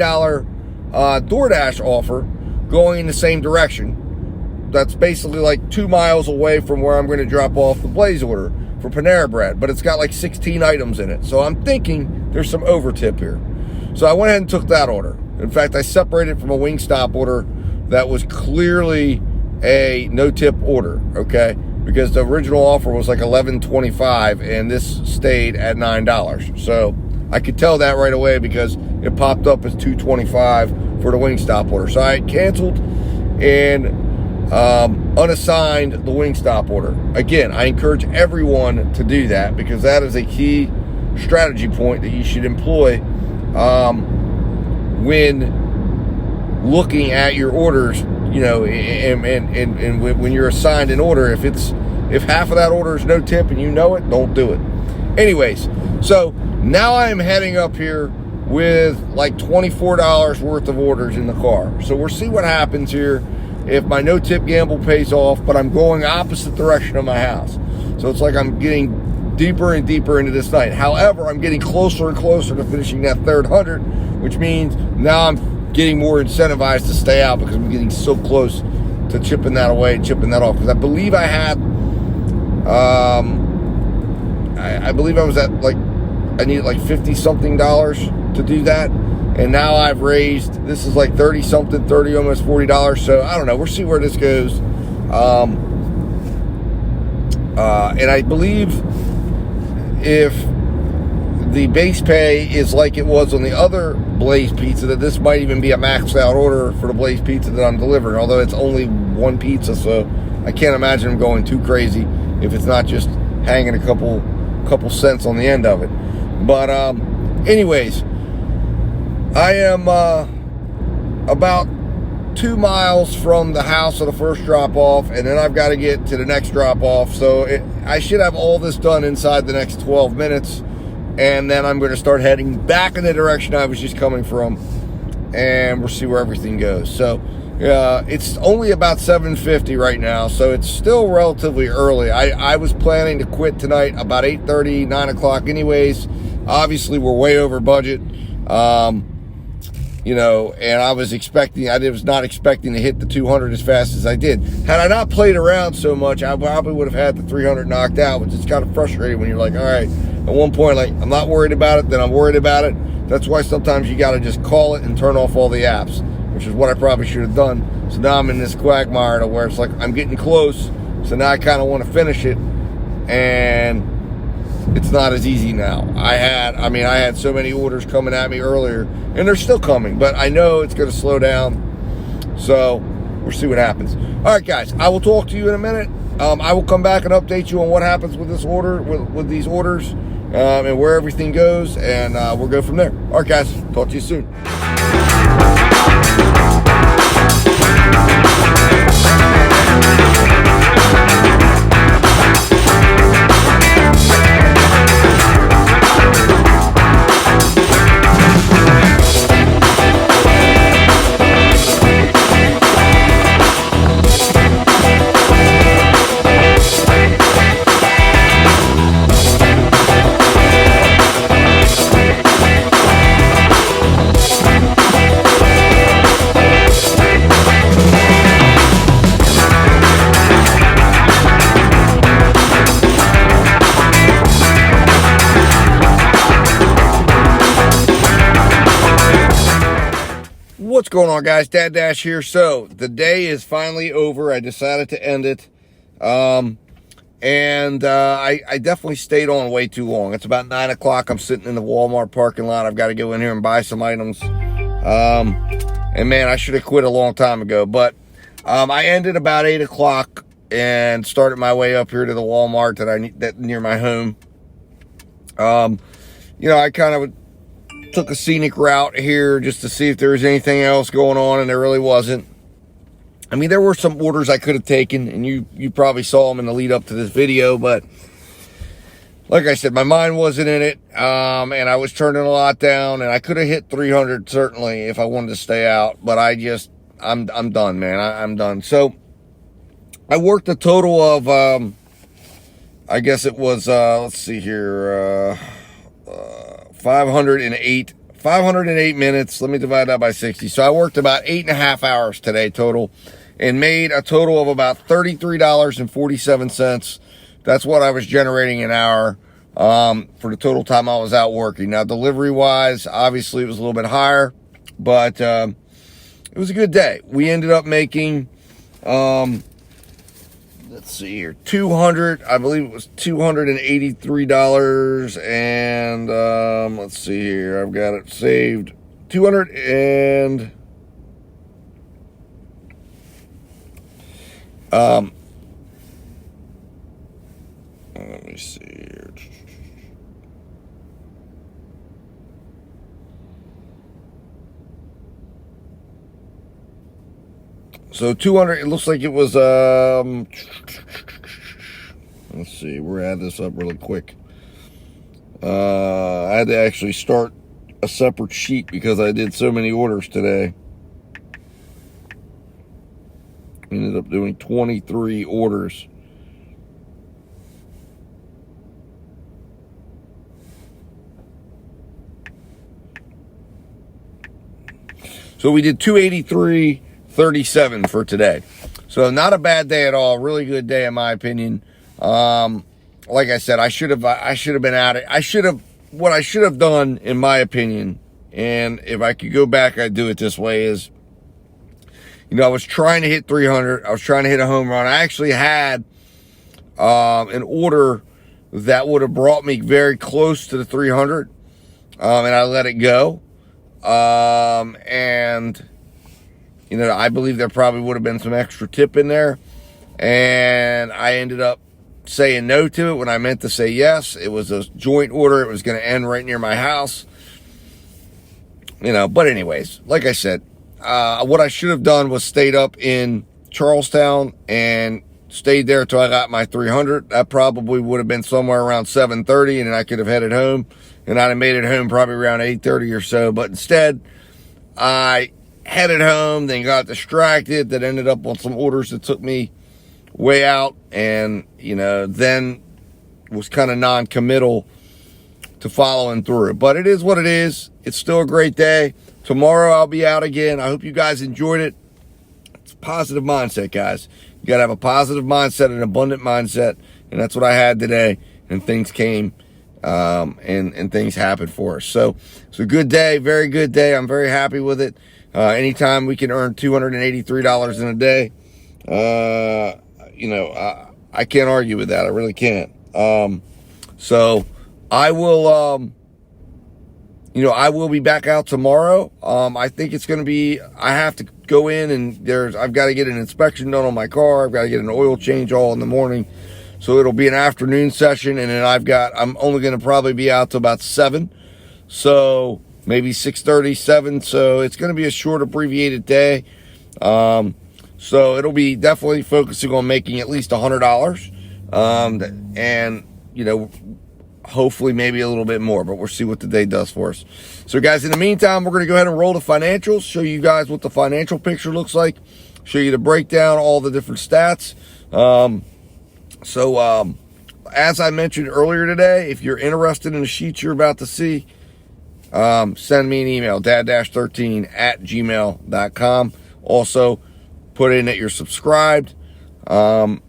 DoorDash offer going in the same direction. That's basically like 2 miles away from where I'm going to drop off the Blaze order for Panera Bread, but it's got like 16 items in it. So I'm thinking there's some overtip here. So I went ahead and took that order. In fact, I separated it from a Wingstop order that was clearly a no-tip order, okay? Because the original offer was like $11.25 and this stayed at $9. So I could tell that right away because it popped up as $2.25 for the Wingstop order. So I canceled and unassigned the Wingstop order. Again, I encourage everyone to do that because that is a key strategy point that you should employ when looking at your orders, you know, and when you're assigned an order. If half of that order is no tip and you know it, don't do it. Anyways, so now I am heading up here with like $24 worth of orders in the car. So we'll see what happens here if my no-tip gamble pays off, but I'm going opposite direction of my house. So it's like I'm getting deeper and deeper into this night. However, I'm getting closer and closer to finishing that third 100, which means now I'm getting more incentivized to stay out because I'm getting so close to chipping that away, chipping that off. Because I believe I had, I believe I was at like, I needed like $50-something to do that. And now I've raised, this is like 30-something, 30, almost $40. So I don't know. We'll see where this goes. And I believe if the base pay is like it was on the other Blaze Pizza, that this might even be a maxed out order for the Blaze Pizza that I'm delivering, although it's only one pizza, so I can't imagine them going too crazy if it's not just hanging a couple cents on the end of it. But anyways, I am about 2 miles from the house of the first drop off, and then I've got to get to the next drop off. So I should have all this done inside the next 12 minutes, and then I'm going to start heading back in the direction I was just coming from, and we'll see where everything goes. So it's only about 7:50 right now, so it's still relatively early. I was planning to quit tonight about 8:30, 9 o'clock anyways. Obviously, we're way over budget. You know, and I was not expecting to hit the 200 as fast as I did. Had I not played around so much, I probably would have had the 300 knocked out, which is kind of frustrating when you're like, all right, at one point, like, I'm not worried about it, then I'm worried about it. That's why sometimes you got to just call it and turn off all the apps, which is what I probably should have done. So now I'm in this quagmire to where it's like, I'm getting close, so now I kind of want to finish it, and it's not as easy now. I had so many orders coming at me earlier, and they're still coming, but I know it's going to slow down. So we'll see what happens. All right, guys, I will talk to you in a minute. I will come back and update you on what happens with this order, with these orders, and where everything goes, and we'll go from there. All right, guys, talk to you soon. What's going on, guys? Dad Dash here. So the day is finally over. I decided to end it. I definitely stayed on way too long. It's about 9 o'clock. I'm sitting in the Walmart parking lot. I've got to go in here and buy some items. And man, I should have quit a long time ago, but I ended about 8 o'clock and started my way up here to the Walmart that near my home. You know, I kind of took a scenic route here just to see if there was anything else going on, and there really wasn't. I mean, there were some orders I could have taken, and you probably saw them in the lead up to this video, but like I said, my mind wasn't in it, and I was turning a lot down, and I could have hit 300 certainly if I wanted to stay out, but I'm done, man. I'm done. So I worked a total of, I guess it was, let's see here, 508 minutes. Let me divide that by 60. So I worked about 8.5 hours today total and made a total of about $33.47. That's what I was generating an hour for the total time I was out working. Now, delivery wise, obviously it was a little bit higher, but it was a good day. We ended up making, let's see here, I believe it was $283, and let's see here, I've got it saved, let me see here. So 200, it looks like it was, let's see, we'll add this up really quick. I had to actually start a separate sheet because I did so many orders today. Ended up doing 23 orders. So we did 283.37 for today. So not a bad day at all. Really good day in my opinion. Like I said, I should have been at it. What I should have done, in my opinion, and if I could go back, I'd do it this way is, I was trying to hit 300. I was trying to hit a home run. I actually had an order that would have brought me very close to the 300, and I let it go. And, I believe there probably would have been some extra tip in there, and I ended up saying no to it when I meant to say yes. It was a joint order. It was going to end right near my house. But anyways, like I said, what I should have done was stayed up in Charlestown and stayed there till I got my 300. That probably would have been somewhere around 7:30, and then I could have headed home, and I'd have made it home probably around 8:30 or so. But instead, I headed home, then got distracted. That ended up on some orders that took me way out, and then was kind of non-committal to following through. But it is what it is. It's still a great day. Tomorrow I'll be out again. I hope you guys enjoyed it. It's a positive mindset, guys. You got to have a positive mindset, an abundant mindset, and that's what I had today. And things came, and things happened for us. So it's a good day, very good day. I'm very happy with it. Anytime we can earn $283 in a day, I can't argue with that. I really can't. So I will, I will be back out tomorrow. I think it's going to be, I have to go in and I've got to get an inspection done on my car. I've got to get an oil change all in the morning. So it'll be an afternoon session. And then I'm only going to probably be out till about 7. So maybe 6:30, 7. So it's going to be a short abbreviated day. So it'll be definitely focusing on making at least $100. And, hopefully maybe a little bit more, but we'll see what the day does for us. So guys, in the meantime, we're going to go ahead and roll the financials, show you guys what the financial picture looks like, show you the breakdown, all the different stats. As I mentioned earlier today, if you're interested in the sheets you're about to see, send me an email, dad-13@gmail.com. Also, put in that you're subscribed. And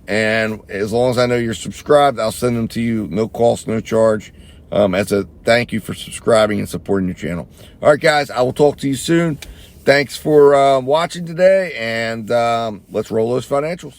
as long as I know you're subscribed, I'll send them to you, no cost, no charge, as a thank you for subscribing and supporting the channel. All right, guys, I will talk to you soon. Thanks for watching today, and let's roll those financials.